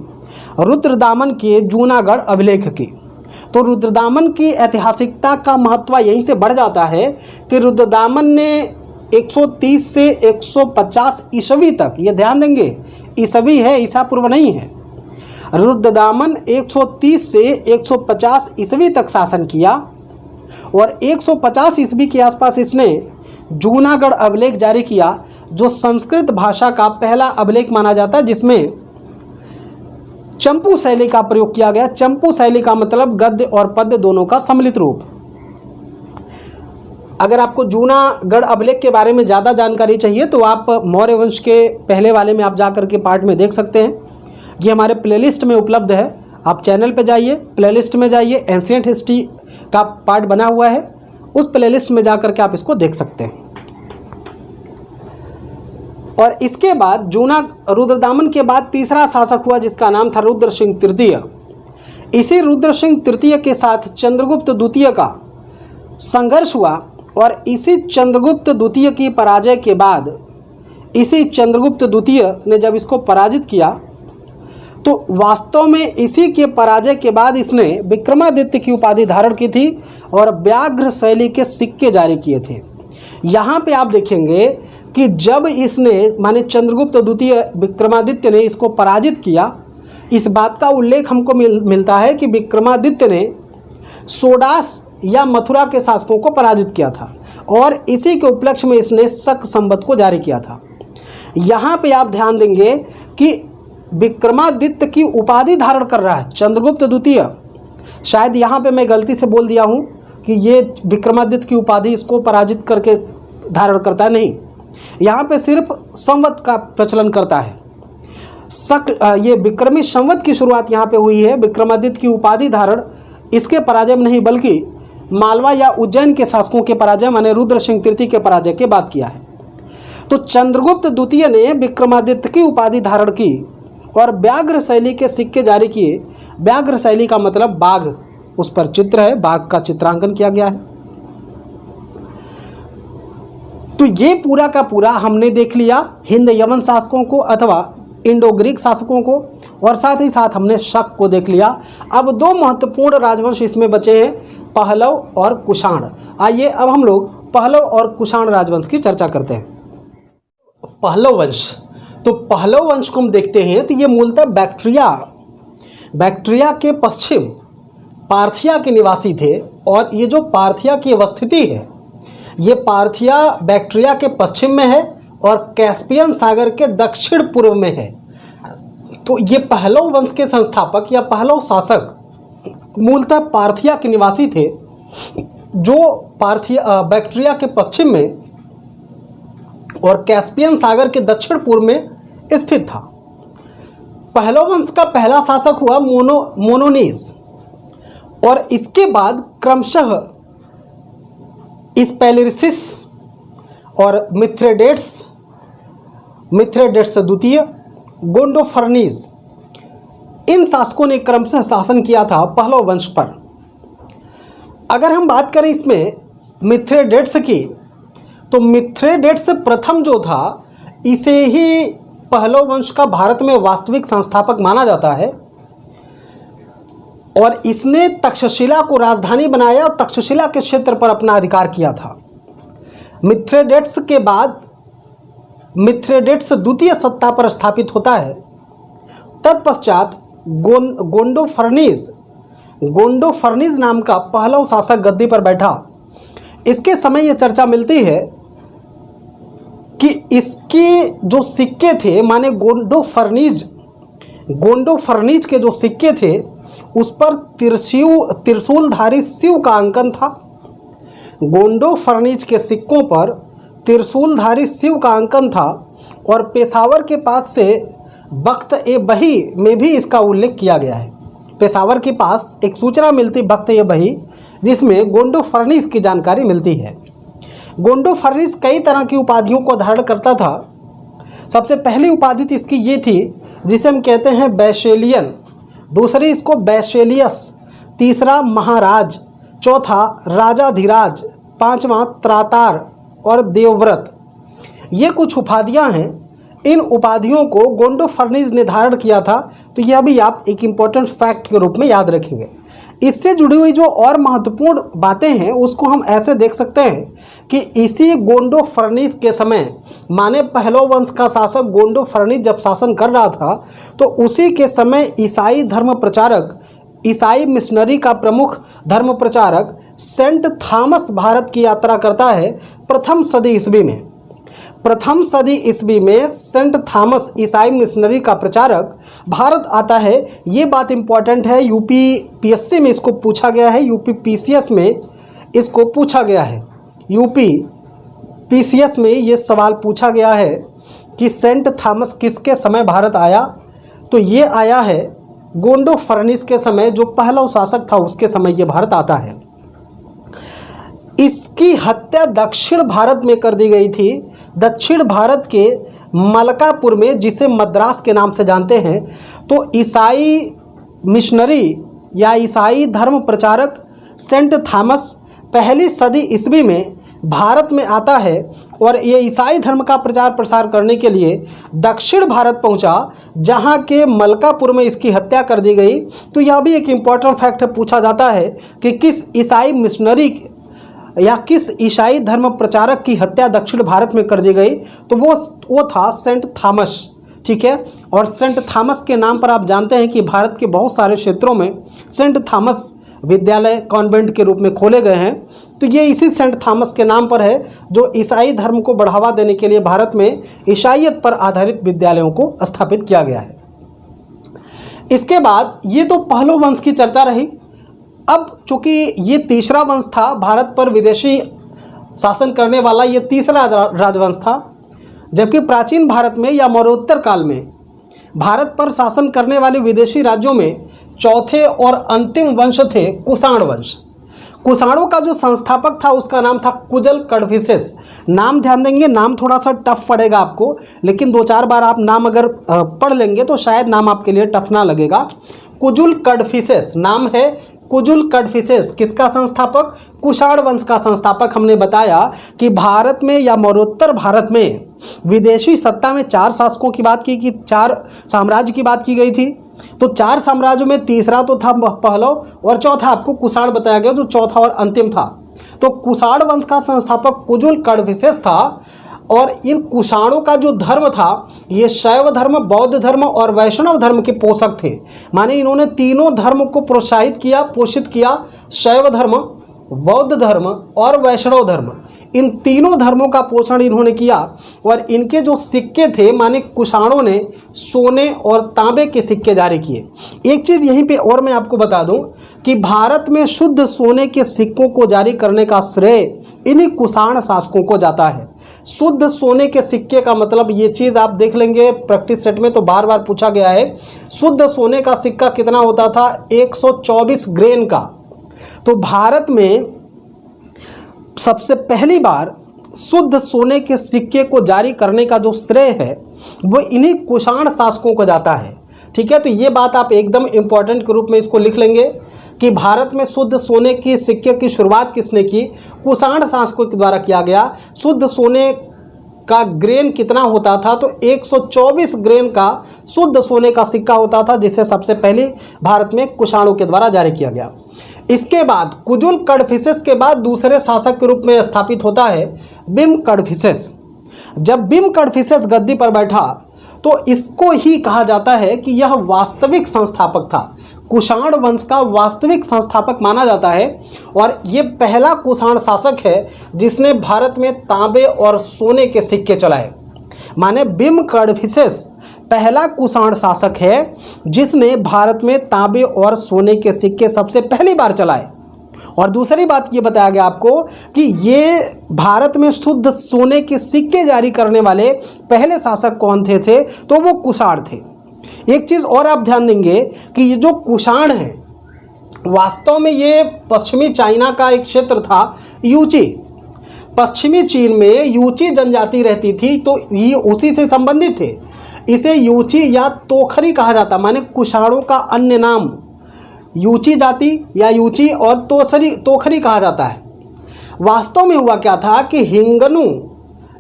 रुद्रदामन के जूनागढ़ अभिलेख की। तो रुद्रदामन की ऐतिहासिकता का महत्व यहीं से बढ़ जाता है कि रुद्रदामन ने 130 से 150 ईस्वी तक, ये ध्यान देंगे ईस्वी है, ईसा पूर्व नहीं है। रुद्रदामन 130 से 150 ईस्वी तक शासन किया, और 150 ईस्वी के आसपास इसने जूनागढ़ अभिलेख जारी किया, जो संस्कृत भाषा का पहला अभिलेख माना जाता है, जिसमें चंपू शैली का प्रयोग किया गया। चंपू शैली का मतलब गद्य और पद्य दोनों का सम्मिलित रूप। अगर आपको जूनागढ़ अभिलेख के बारे में ज़्यादा जानकारी चाहिए तो आप मौर्य वंश के पहले वाले में आप जा करके पार्ट में देख सकते हैं। ये हमारे प्लेलिस्ट में उपलब्ध है। आप चैनल पे जाइए, प्लेलिस्ट में जाइए, एंशिएंट हिस्ट्री का पार्ट बना हुआ है, उस प्लेलिस्ट में जा करके आप इसको देख सकते हैं। और इसके बाद रुद्रदामन के बाद तीसरा शासक हुआ जिसका नाम था रुद्र सिंह तृतीय। इसी रुद्र सिंह तृतीय के साथ चंद्रगुप्त द्वितीय का संघर्ष हुआ, और इसी चंद्रगुप्त द्वितीय की पराजय के बाद इसी चंद्रगुप्त द्वितीय ने जब इसको पराजित किया तो वास्तव में इसी के पराजय के बाद इसने विक्रमादित्य की उपाधि धारण की थी और व्याघ्र शैली के सिक्के जारी किए थे। यहाँ पे आप देखेंगे कि जब इसने माने चंद्रगुप्त द्वितीय विक्रमादित्य ने इसको पराजित किया, इस बात का उल्लेख हमको मिलता है कि विक्रमादित्य ने सोडास या मथुरा के शासकों को पराजित किया था, और इसी के उपलक्ष्य में इसने शक संवत को जारी किया था। यहाँ पे आप ध्यान देंगे कि विक्रमादित्य की उपाधि धारण कर रहा है चंद्रगुप्त द्वितीय। शायद यहाँ पे मैं गलती से बोल दिया हूँ कि ये विक्रमादित्य की उपाधि इसको पराजित करके धारण करता है, नहीं, यहाँ पे सिर्फ संवत का प्रचलन करता है। ये विक्रमी संवत की शुरुआत यहाँ पे हुई है। विक्रमादित्य की उपाधि धारण इसके पराजय में नहीं बल्कि मालवा या उज्जैन के शासकों के पराजय माने रुद्र सिंह तृतीय के पराजय के बाद किया है। तो चंद्रगुप्त द्वितीय ने विक्रमादित्य की उपाधि धारण की और व्याघ्र शैली के सिक्के जारी किए। व्याघ्र शैली का मतलब बाघ, उस पर चित्र है, बाघ का चित्रांकन किया गया है। तो ये पूरा का पूरा हमने देख लिया हिंद यवन शासकों को अथवा इंडो ग्रीक शासकों को, और साथ ही साथ हमने शक को देख लिया। अब दो महत्वपूर्ण राजवंश इसमें बचे हैं, पहलव और कुषाण। आइए अब हम लोग पहलव और कुषाण राजवंश की चर्चा करते हैं। पहलव वंश, तो पहलव वंश को हम देखते हैं तो ये मूलतः बैक्ट्रिया के पश्चिम पार्थिया के निवासी थे। और ये जो पार्थिया की अवस्थिति है ये पार्थिया बैक्ट्रिया के पश्चिम में है और कैस्पियन सागर के दक्षिण पूर्व में है। तो ये पहलव वंश के संस्थापक या पहलव शासक मूलतः पार्थिया के निवासी थे, जो बैक्ट्रिया के पश्चिम में और कैस्पियन सागर के दक्षिण पूर्व में स्थित था। पहलव वंश का पहला शासक हुआ मोनोनीज और इसके बाद क्रमशः स्पेलिसिस और मिथ्रेडेट्स द्वितीय, गोंडोफर्नीज, इन शासकों ने क्रमशः शासन किया था पहलव वंश पर। अगर हम बात करें इसमें मिथ्रेडेट्स की, तो मिथ्रेडेट्स प्रथम जो था इसे ही पहलव वंश का भारत में वास्तविक संस्थापक माना जाता है। और इसने तक्षशिला को राजधानी बनाया और तक्षशिला के क्षेत्र पर अपना अधिकार किया था। मिथ्रेडेट्स के बाद मिथ्रेडेट्स द्वितीय सत्ता पर स्थापित होता है। तत्पश्चात गोंडोफर्नीज नाम का पहलव शासक गद्दी पर बैठा। इसके समय यह चर्चा मिलती है कि इसके जो सिक्के थे माने गोंडोफर्नीज के जो सिक्के थे उस पर त्रिशूलधारी शिव का अंकन था। गोंडोफर्नीज के सिक्कों पर त्रिशूलधारी शिव का अंकन था और पेशावर के पास से बख्त-ए-बही में भी इसका उल्लेख किया गया है। पेशावर के पास एक सूचना मिलती बख्त-ए-बही जिसमें गोंडोफर्नीज की जानकारी मिलती है। गोंडोफर्नीज कई तरह की उपाधियों को धारण करता था। सबसे पहली उपाधि इसकी ये थी जिसे हम कहते हैं बैशेलियन, दूसरी इसको बैशेलियस, तीसरा महाराज, चौथा राजाधिराज, पांचवा त्रातार और देवव्रत। ये कुछ उपाधियां हैं। इन उपाधियों को गोंडोफर्नीज ने धारण किया था। तो यह भी आप एक इम्पोर्टेंट फैक्ट के रूप में याद रखेंगे। इससे जुड़ी हुई जो और महत्वपूर्ण बातें हैं उसको हम ऐसे देख सकते हैं कि इसी गोंडोफर्नीज के समय माने पहलव वंश का शासक गोंडोफर्नीज जब शासन कर रहा था तो उसी के समय ईसाई धर्म प्रचारक, ईसाई मिशनरी का प्रमुख धर्म प्रचारक सेंट थॉमस भारत की यात्रा करता है। प्रथम सदी ईस्वी में सेंट थॉमस ईसाई मिशनरी का प्रचारक भारत आता है। ये बात इंपॉर्टेंट है, यूपीपीएससी में इसको पूछा गया है, यूपीपीसीएस में इसको पूछा गया है। यूपीपीसीएस में ये सवाल पूछा गया है कि सेंट थॉमस किसके समय भारत आया। तो ये आया है गोंडोफर्नीज के समय, जो पहला शासक था उसके समय ये भारत आता है। इसकी हत्या दक्षिण भारत में कर दी गई थी। दक्षिण भारत के मलकापुर में, जिसे मद्रास के नाम से जानते हैं। तो ईसाई मिशनरी या ईसाई धर्म प्रचारक सेंट थॉमस पहली सदी ईस्वी में भारत में आता है और ये ईसाई धर्म का प्रचार प्रसार करने के लिए दक्षिण भारत पहुंचा, जहां के मलकापुर में इसकी हत्या कर दी गई। तो यह भी एक इम्पॉर्टेंट फैक्ट है, पूछा जाता है कि किस ईसाई मिशनरी या किस ईसाई धर्म प्रचारक की हत्या दक्षिण भारत में कर दी गई। तो वो था सेंट थॉमस। ठीक है, और सेंट थॉमस के नाम पर आप जानते हैं कि भारत के बहुत सारे क्षेत्रों में सेंट थॉमस विद्यालय कॉन्वेंट के रूप में खोले गए हैं। तो ये इसी सेंट थॉमस के नाम पर है, जो ईसाई धर्म को बढ़ावा देने के लिए भारत में ईसाईयत पर आधारित विद्यालयों को स्थापित किया गया है। इसके बाद ये तो पहलो वंश की चर्चा रही। अब चूंकि ये तीसरा वंश था, भारत पर विदेशी शासन करने वाला ये तीसरा राजवंश था, जबकि प्राचीन भारत में या मौर्योत्तर काल में भारत पर शासन करने वाले विदेशी राज्यों में चौथे और अंतिम वंश थे कुषाण वंश। कुषाणों का जो संस्थापक था उसका नाम था कुजल कड़फिसेस। नाम ध्यान देंगे, नाम थोड़ा सा टफ पड़ेगा आपको, लेकिन 2-4 बार आप नाम अगर पढ़ लेंगे तो शायद नाम आपके लिए टफ ना लगेगा। कुजुल कड़फिसेस नाम है। कुजुल कड़फिसेस किसका संस्थापक? कुषाण वंश का संस्थापक। हमने बताया कि भारत में या मौर्योत्तर भारत में विदेशी सत्ता में 4 शासकों की बात की, 4 साम्राज्य की बात की गई थी। तो 4 साम्राज्यों में तीसरा तो था पहलव और चौथा आपको कुषाण बताया गया, जो चौथा और अंतिम था। तो कुषाण वंश का संस्थापक कुजुल कड़फिसेस था। और इन कुषाणों का जो धर्म था ये शैव धर्म, बौद्ध धर्म और वैष्णव धर्म के पोषक थे। माने इन्होंने तीनों धर्म को प्रोत्साहित किया, पोषित किया। शैव धर्म, बौद्ध धर्म और वैष्णव धर्म, इन तीनों धर्मों का पोषण इन्होंने किया। और इनके जो सिक्के थे, माने कुषाणों ने सोने और तांबे के सिक्के जारी किए। एक चीज़ यहीं पे और मैं आपको बता दूं कि भारत में शुद्ध सोने के सिक्कों को जारी करने का श्रेय इन्हीं कुषाण शासकों को जाता है। शुद्ध सोने के सिक्के का मतलब, ये चीज़ आप देख लेंगे प्रैक्टिस सेट में तो बार बार पूछा गया है। शुद्ध सोने का सिक्का कितना होता था? 124 ग्रेन का। तो भारत में सबसे पहली बार शुद्ध सोने के सिक्के को जारी करने का जो श्रेय है वो इन्हीं कुषाण शासकों को जाता है। ठीक है, तो ये बात आप एकदम इंपॉर्टेंट के रूप में इसको लिख लेंगे कि भारत में शुद्ध सोने के सिक्के की शुरुआत किसने की? कुषाण शासकों के द्वारा किया गया। शुद्ध सोने का ग्रेन कितना होता था? तो 124 ग्रेन का शुद्ध सोने का सिक्का होता था, जिसे सबसे पहले भारत में कुषाणों के द्वारा जारी किया गया। इसके बाद कुजुल कड़फिसेस के बाद दूसरे शासक के रूप में स्थापित होता है बिम कड़फिसेस। जब बिम कड़फिसेस गद्दी पर बैठा तो इसको ही कहा जाता है कि यह वास्तविक संस्थापक था। कुषाण वंश का वास्तविक संस्थापक माना जाता है। और ये पहला कुषाण शासक है जिसने भारत में तांबे और सोने के सिक्के चलाए। माने बिम कड़फिसेस पहला कुषाण शासक है जिसने भारत में तांबे और सोने के सिक्के सबसे पहली बार चलाए। और दूसरी बात ये बताया गया आपको कि ये भारत में शुद्ध सोने के सिक्के जारी करने वाले पहले शासक कौन थे? तो वो कुषाण थे। एक चीज़ और आप ध्यान देंगे कि ये जो कुषाण है वास्तव में ये पश्चिमी चाइना का एक क्षेत्र था, यूची। पश्चिमी चीन में यूची जनजाति रहती थी, तो ये उसी से संबंधित थे। इसे यूची या तोखरी कहा जाता, माने कुषाणों का अन्य नाम यूची जाति या यूची और तोखरी कहा जाता है। वास्तव में हुआ क्या था कि हिंगनु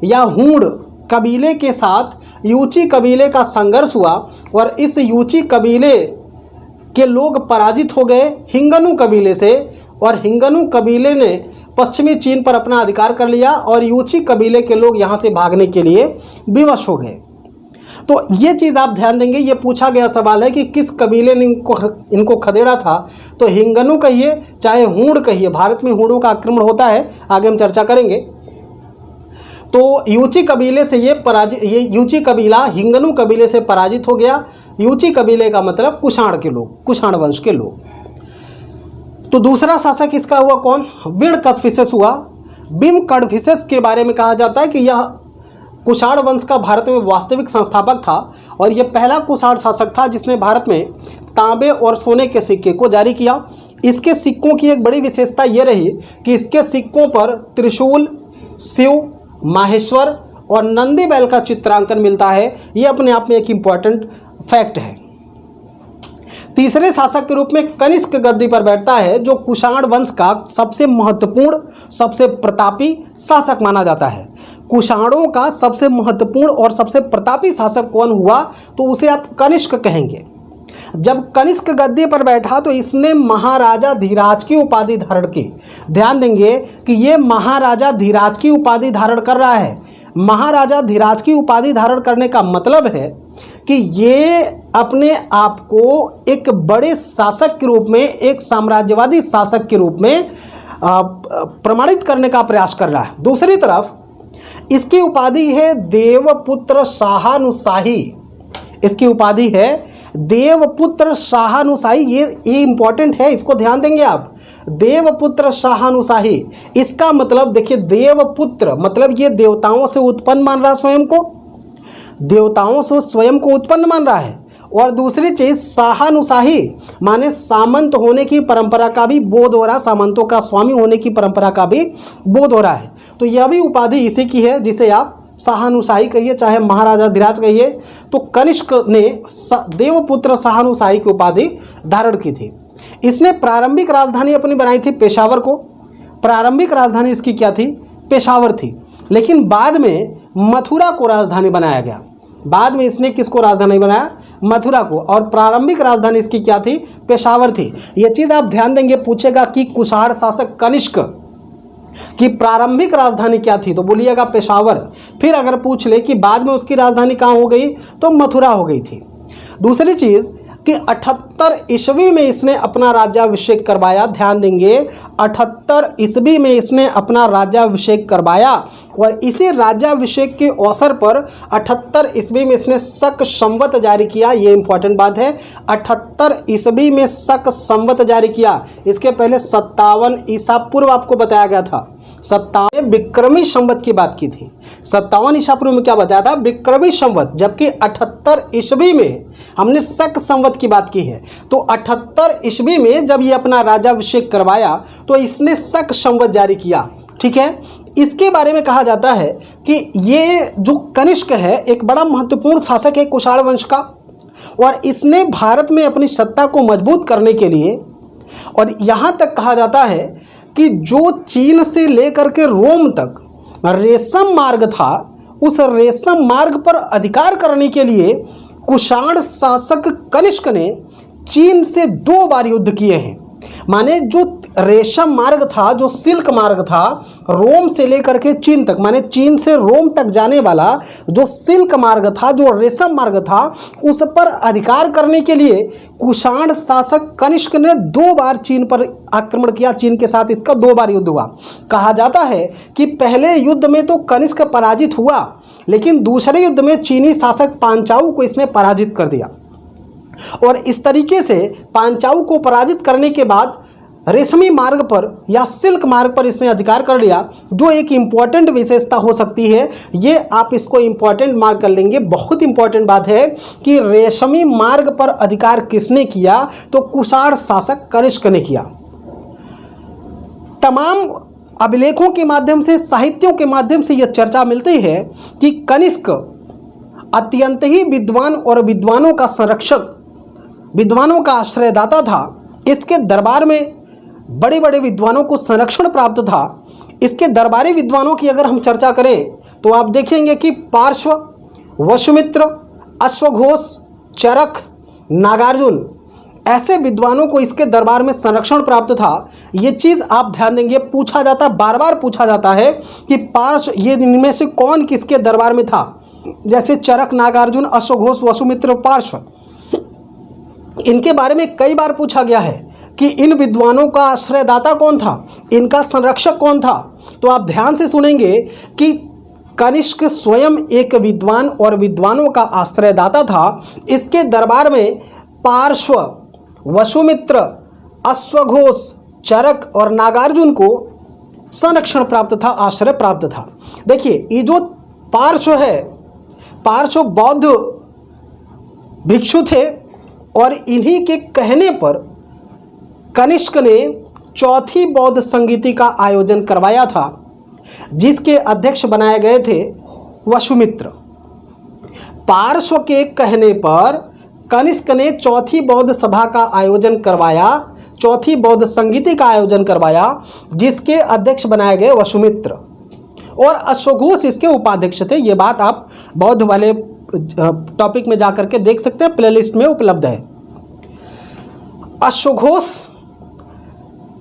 या हूण कबीले के साथ यूची कबीले का संघर्ष हुआ और इस यूची कबीले के लोग पराजित हो गए हिंगनु कबीले से, और हिंगनु कबीले ने पश्चिमी चीन पर अपना अधिकार कर लिया और यूची कबीले के लोग यहाँ से भागने के लिए विवश हो गए। तो ये चीज़ आप ध्यान देंगे, ये पूछा गया सवाल है कि किस कबीले ने इनको खदेड़ा था। तो हिंगनु कहिए चाहे हूण कहिए, भारत में हूणों का आक्रमण होता है, आगे हम चर्चा करेंगे। तो यूची कबीले से ये यूची कबीला हिंगनु कबीले से पराजित हो गया। यूची कबीले का मतलब कुषाण के लोग, कुषाण वंश के लोग। तो दूसरा शासक इसका हुआ कौन? बिम कड़फिसेस हुआ। बिम कड़फिसेस के बारे में कहा जाता है कि यह कुषाण वंश का भारत में वास्तविक संस्थापक था और यह पहला कुषाण शासक था जिसने भारत में तांबे और सोने के सिक्के को जारी किया। इसके सिक्कों की एक बड़ी विशेषता यह रही कि इसके सिक्कों पर त्रिशूल, शिव, माहेश्वर और नंदी बैल का चित्रांकन मिलता है। यह अपने आप में एक इम्पॉर्टेंट फैक्ट है। तीसरे शासक के रूप में कनिष्क गद्दी पर बैठता है, जो कुषाण वंश का सबसे महत्वपूर्ण, सबसे प्रतापी शासक माना जाता है। कुषाणों का सबसे महत्वपूर्ण और सबसे प्रतापी शासक कौन हुआ? तो उसे आप कनिष्क कहेंगे। जब कनिष्क गद्दी पर बैठा तो इसने महाराजा धीराज की उपाधि धारण की। ध्यान देंगे कि ये महाराजा धीराज की उपाधि धारण कर रहा है। महाराजा धीराज की उपाधि धारण करने का मतलब है कि ये अपने आप को एक बड़े शासक के रूप में, एक साम्राज्यवादी शासक के रूप में प्रमाणित करने का प्रयास कर रहा है। दूसरी तरफ इसकी उपाधि है देवपुत्र शाहानुशाही। इसकी उपाधि है देवपुत्र शाहानुशाही। ये इंपॉर्टेंट है, इसको ध्यान देंगे आप। देवपुत्र शाहानुशाही, इसका मतलब देखिए, देवपुत्र मतलब ये देवताओं से उत्पन्न मान रहा है स्वयं को, देवताओं से स्वयं को उत्पन्न मान रहा है। और दूसरी चीज शाहानुशाही माने सामंत होने की परंपरा का भी बोध हो रहा है, सामंतों का स्वामी होने की परंपरा का भी बोध हो रहा है। तो यह भी उपाधि इसी की है, जिसे आप शाहानुशाही कहिए चाहे महाराजा धीराज कहिए। तो कनिष्क ने देवपुत्र शाहानुशाही की उपाधि धारण की थी। इसने प्रारंभिक राजधानी अपनी बनाई थी पेशावर को। प्रारंभिक राजधानी इसकी क्या थी? पेशावर थी। लेकिन बाद में मथुरा को राजधानी बनाया गया। बाद में इसने किसको राजधानी बनाया? मथुरा को। और प्रारंभिक राजधानी इसकी क्या थी? पेशावर थी। यह चीज आप ध्यान देंगे, पूछेगा कि कुषाण शासक कनिष्क की प्रारंभिक राजधानी क्या थी, तो बोलिएगा पेशावर। फिर अगर पूछ ले कि बाद में उसकी राजधानी कहाँ हो गई, तो मथुरा हो गई थी। दूसरी चीज कि 78 ईस्वी में इसने अपना राज्याभिषेक करवाया। ध्यान देंगे, 78 ईस्वी में इसने अपना राज्याभिषेक करवाया। और इसी राज्याभिषेक के अवसर पर 78 ईस्वी में इसने शक संवत जारी किया। ये इंपॉर्टेंट बात है, 78 ईस्वी में शक संवत जारी किया। इसके पहले 57 ईसा पूर्व आपको बताया गया था। 57 विक्रमी संवत की बात की थी। 57 ईसा पूर्व में क्या बताया था? विक्रमी संवत। जबकि 78 ईस्वी में हमने शक संवत की बात की है। तो 78 ईस्वी में जब ये अपना राज्याभिषेक करवाया तो इसने शक संवत जारी किया। ठीक है, इसके बारे में कहा जाता है कि ये जो कनिष्क है एक बड़ा महत्वपूर्ण शासक है कुषाण वंश का। और इसने भारत में अपनी सत्ता को मजबूत करने के लिए, और यहाँ तक कहा जाता है कि जो चीन से लेकर के रोम तक रेशम मार्ग था, उस रेशम मार्ग पर अधिकार करने के लिए कुषाण शासक कनिष्क ने चीन से 2 बार युद्ध किए हैं। माने जो रेशम मार्ग था, जो सिल्क मार्ग था, रोम से लेकर के चीन तक, माने चीन से रोम तक जाने वाला जो सिल्क मार्ग था, जो रेशम मार्ग था, उस पर अधिकार करने के लिए कुषाण शासक कनिष्क ने 2 बार चीन पर आक्रमण किया। चीन के साथ इसका 2 बार युद्ध हुआ। कहा जाता है कि पहले युद्ध में तो कनिष्क पराजित हुआ, लेकिन दूसरे युद्ध में चीनी शासक पांचाऊ को इसने पराजित कर दिया। और इस तरीके से पांचाऊ को पराजित करने के बाद रेशमी मार्ग पर या सिल्क मार्ग पर इसने अधिकार कर लिया, जो एक इम्पॉर्टेंट विशेषता हो सकती है। ये आप इसको इम्पॉर्टेंट मार्क कर लेंगे। बहुत इंपॉर्टेंट बात है कि रेशमी मार्ग पर अधिकार किसने किया, तो कुषाण शासक कनिष्क ने किया। तमाम अभिलेखों के माध्यम से, साहित्यों के माध्यम से यह चर्चा मिलती है कि कनिष्क अत्यंत ही विद्वान और विद्वानों का संरक्षक, विद्वानों का आश्रयदाता था। इसके दरबार में बड़े बड़े विद्वानों को संरक्षण प्राप्त था। इसके दरबारी विद्वानों की अगर हम चर्चा करें तो आप देखेंगे कि पार्श्व, वसुमित्र, अश्वघोष, चरक, नागार्जुन, ऐसे विद्वानों को इसके दरबार में संरक्षण प्राप्त था। ये चीज़ आप ध्यान देंगे, पूछा जाता, बार बार पूछा जाता है कि पार्श्व, ये इनमें से कौन किसके दरबार में था। जैसे चरक, नागार्जुन, अश्वघोष, वसुमित्र, पार्श्व, इनके बारे में कई बार पूछा गया है कि इन विद्वानों का आश्रयदाता कौन था, इनका संरक्षक कौन था। तो आप ध्यान से सुनेंगे कि कनिष्क स्वयं एक विद्वान और विद्वानों का आश्रयदाता था। इसके दरबार में पार्श्व, वसुमित्र, अश्वघोष, चरक और नागार्जुन को संरक्षण प्राप्त था, आश्रय प्राप्त था। देखिए, ये जो पार्श्व है, पार्श्व बौद्ध भिक्षु थे और इन्हीं के कहने पर कनिष्क ने चौथी बौद्ध संगीति का आयोजन करवाया था, जिसके अध्यक्ष बनाए गए थे वसुमित्र। पार्श्व के कहने पर कनिष्क ने चौथी बौद्ध सभा का आयोजन करवाया, चौथी बौद्ध संगीति का आयोजन करवाया, जिसके अध्यक्ष बनाए गए वसुमित्र। और अश्वघोष इसके उपाध्यक्ष थे। ये बात आप बौद्ध वाले टॉपिक में जाकर के देख सकते हैं, प्लेलिस्ट में उपलब्ध है। अश्वघोष,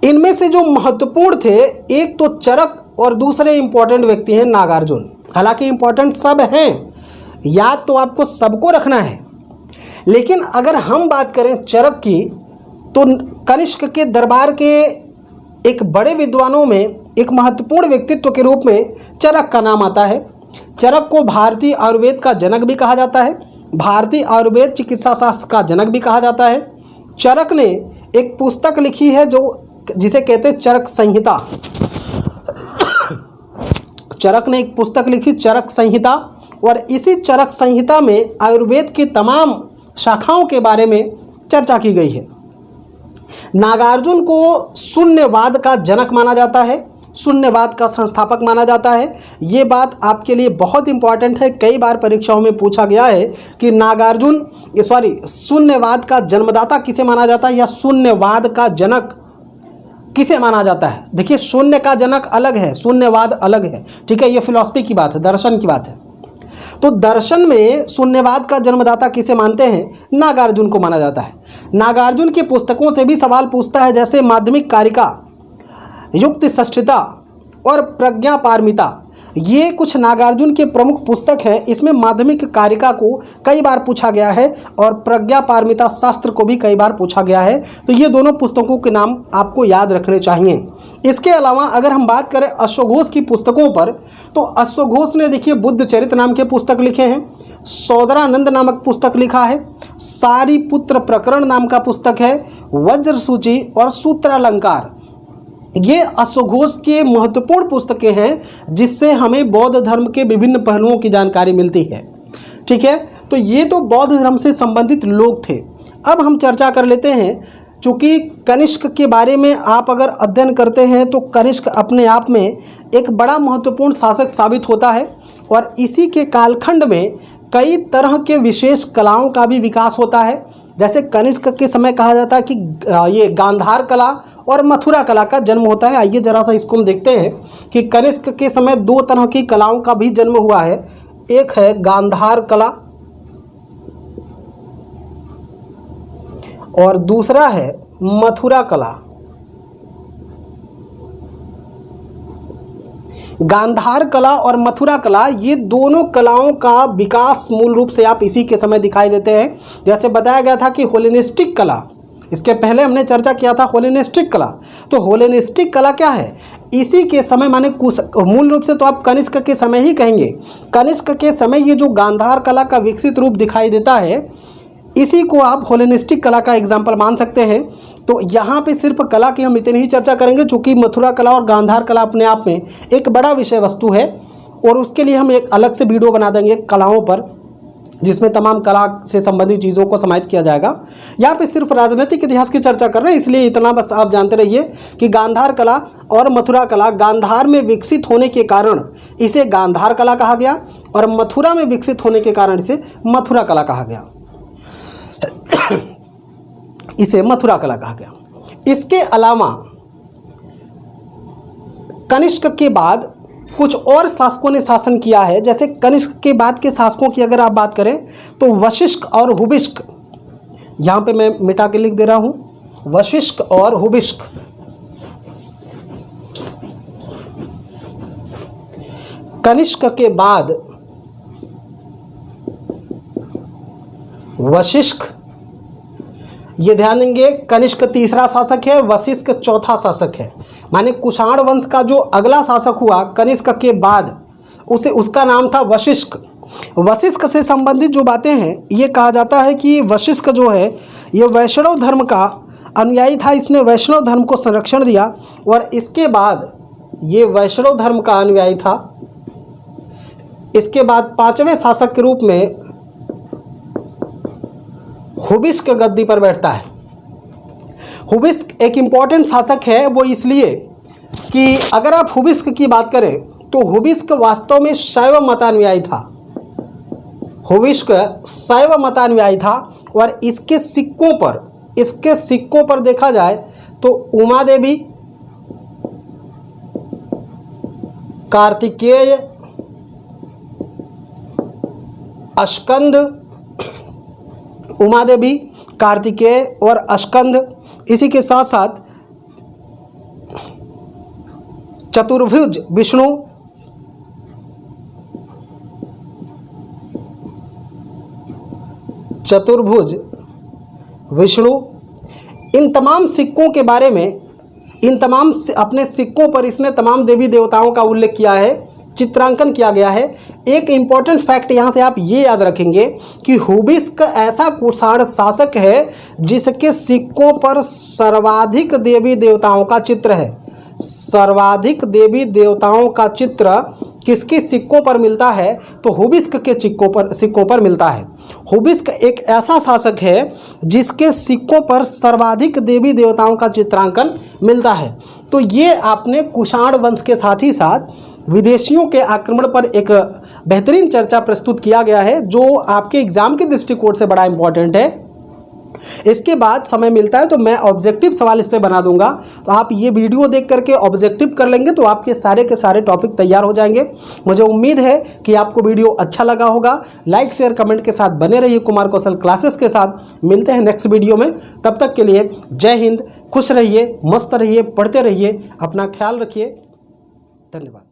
इनमें से जो महत्वपूर्ण थे, एक तो चरक और दूसरे इंपॉर्टेंट व्यक्ति हैं नागार्जुन। हालांकि इंपॉर्टेंट सब हैं, याद तो आपको सबको रखना है। लेकिन अगर हम बात करें चरक की, तो कनिष्क के दरबार के एक बड़े विद्वानों में एक महत्वपूर्ण व्यक्तित्व के रूप में चरक का नाम आता है। चरक को भारतीय आयुर्वेद का जनक भी कहा जाता है, भारतीय आयुर्वेद चिकित्सा शास्त्र का जनक भी कहा जाता है। चरक ने एक पुस्तक लिखी है जिसे कहते हैं चरक संहिता। चरक ने एक पुस्तक लिखी, चरक संहिता, और इसी चरक संहिता में आयुर्वेद की तमाम शाखाओं के बारे में चर्चा की गई है। नागार्जुन को शून्यवाद का जनक माना जाता है, शून्यवाद का संस्थापक माना जाता है। ये बात आपके लिए बहुत इंपॉर्टेंट है, कई बार परीक्षाओं में पूछा गया है कि शून्यवाद का जन्मदाता किसे माना जाता है या शून्यवाद का जनक किसे माना जाता है। देखिए, शून्य का जनक अलग है, शून्यवाद अलग है, ठीक है। ये फिलॉसफी की बात है, दर्शन की बात है। तो दर्शन में शून्यवाद का जन्मदाता किसे मानते हैं? नागार्जुन को माना जाता है। नागार्जुन की पुस्तकों से भी सवाल पूछता है, जैसे माध्यमिक कारिका, युक्ति षष्ठिता और प्रज्ञा पारमिता। ये कुछ नागार्जुन के प्रमुख पुस्तक हैं। इसमें माध्यमिक कारिका को कई बार पूछा गया है और प्रज्ञा पारमिता शास्त्र को भी कई बार पूछा गया है। तो ये दोनों पुस्तकों के नाम आपको याद रखने चाहिए। इसके अलावा अगर हम बात करें अश्वघोष की पुस्तकों पर, तो अश्वघोष ने देखिए बुद्ध चरित्र नाम के पुस्तक लिखे हैं, सौदरानंद नामक पुस्तक लिखा है, सारीपुत्र प्रकरण नाम का पुस्तक है, वज्र सूची और सूत्रालंकार। ये अश्वघोष के महत्वपूर्ण पुस्तकें हैं जिससे हमें बौद्ध धर्म के विभिन्न पहलुओं की जानकारी मिलती है, ठीक है। तो ये तो बौद्ध धर्म से संबंधित लोग थे। अब हम चर्चा कर लेते हैं, चूँकि कनिष्क के बारे में आप अगर अध्ययन करते हैं तो कनिष्क अपने आप में एक बड़ा महत्वपूर्ण शासक साबित होता है और इसी के कालखंड में कई तरह के विशेष कलाओं का भी विकास होता है। जैसे कनिष्क के समय कहा जाता है कि ये गांधार कला और मथुरा कला का जन्म होता है। आइए जरा सा इसको हम देखते हैं कि कनिष्क के समय दो तरह की कलाओं का भी जन्म हुआ है। एक है गांधार कला और दूसरा है मथुरा कला। गांधार कला और मथुरा कला, ये दोनों कलाओं का विकास मूल रूप से आप इसी के समय दिखाई देते हैं। जैसे बताया गया था कि हेलेनिस्टिक कला, इसके पहले हमने चर्चा किया था हेलेनिस्टिक कला। तो हेलेनिस्टिक कला क्या है? इसी के समय माने मूल रूप से तो आप कनिष्क के समय ही कहेंगे। कनिष्क के समय ये जो गांधार कला का विकसित रूप दिखाई देता है, इसी को आप हेलेनिस्टिक कला का एग्जाम्पल मान सकते हैं। तो यहाँ पे सिर्फ कला की हम इतनी ही चर्चा करेंगे, चूँकि मथुरा कला और गांधार कला अपने आप में एक बड़ा विषय वस्तु है और उसके लिए हम एक अलग से वीडियो बना देंगे कलाओं पर, जिसमें तमाम कला से संबंधित चीज़ों को समाहित किया जाएगा। यहाँ पे सिर्फ राजनीतिक इतिहास की चर्चा कर रहे हैं, इसलिए इतना बस आप जानते रहिए कि गांधार कला और मथुरा कला गांधार में विकसित होने के कारण इसे गांधार कला कहा गया और मथुरा में विकसित होने के कारण इसे मथुरा कला कहा गया। इसे मथुरा कला कहा गया। इसके अलावा कनिष्क के बाद कुछ और शासकों ने शासन किया है। जैसे कनिष्क के बाद के शासकों की अगर आप बात करें तो वशिष्ठ और हुबिष्क, यहां पे मैं मिटा के लिख दे रहा हूं, वशिष्ठ और हुबिष्क। कनिष्क के बाद वशिष्ठ, ये ध्यान देंगे, कनिष्क तीसरा शासक है, वशिष्ठ चौथा शासक है। माने कुषाण वंश का जो अगला शासक हुआ कनिष्क के बाद, उसका नाम था वशिष्ठ। वशिष्ठ से संबंधित जो बातें हैं, ये कहा जाता है कि वशिष्ठ जो है ये वैष्णव धर्म का अनुयायी था। इसने वैष्णव धर्म को संरक्षण दिया और इसके बाद ये वैष्णव धर्म का अनुयायी था। इसके बाद पांचवें शासक के रूप में हुबिष्क गद्दी पर बैठता है। हुबिष्क एक इंपॉर्टेंट शासक है, वो इसलिए कि अगर आप हुबिष्क की बात करें तो हुबिष्क वास्तव में शैव मतानुयायी था। हुबिष्क शैव मतानुयायी था और इसके सिक्कों पर देखा जाए तो उमा देवी, कार्तिकेय, अस्कंद, उमा देवी, कार्तिकेय और अस्कंद, इसी के साथ साथ चतुर्भुज विष्णु, चतुर्भुज, विष्णु। इन तमाम सिक्कों के बारे में, इन तमाम अपने सिक्कों पर इसने तमाम देवी देवताओं का उल्लेख किया है, चित्रांकन किया गया है। एक इम्पॉर्टेंट फैक्ट यहाँ से आप ये याद रखेंगे कि हुबिस्क ऐसा कुषाण शासक है जिसके सिक्कों पर सर्वाधिक देवी देवताओं का चित्र है। सर्वाधिक देवी देवताओं का चित्र किसके सिक्कों पर मिलता है? तो हुबिस्क के सिक्कों पर मिलता है। हुबिस्क एक ऐसा शासक है जिसके सिक्कों पर सर्वाधिक देवी देवताओं का चित्रांकन मिलता है। तो ये आपने कुषाण वंश के साथ ही साथ विदेशियों के आक्रमण पर एक बेहतरीन चर्चा प्रस्तुत किया गया है, जो आपके एग्जाम के दृष्टिकोण से बड़ा इंपॉर्टेंट है। इसके बाद समय मिलता है तो मैं ऑब्जेक्टिव सवाल इस पे बना दूंगा, तो आप ये वीडियो देख करके ऑब्जेक्टिव कर लेंगे तो आपके सारे के सारे टॉपिक तैयार हो जाएंगे। मुझे उम्मीद है कि आपको वीडियो अच्छा लगा होगा। लाइक शेयर कमेंट के साथ बने रहिए कुमार कौशल क्लासेस के साथ। मिलते हैं नेक्स्ट वीडियो में, तब तक के लिए जय हिंद। खुश रहिए, मस्त रहिए, पढ़ते रहिए, अपना ख्याल रखिए। धन्यवाद।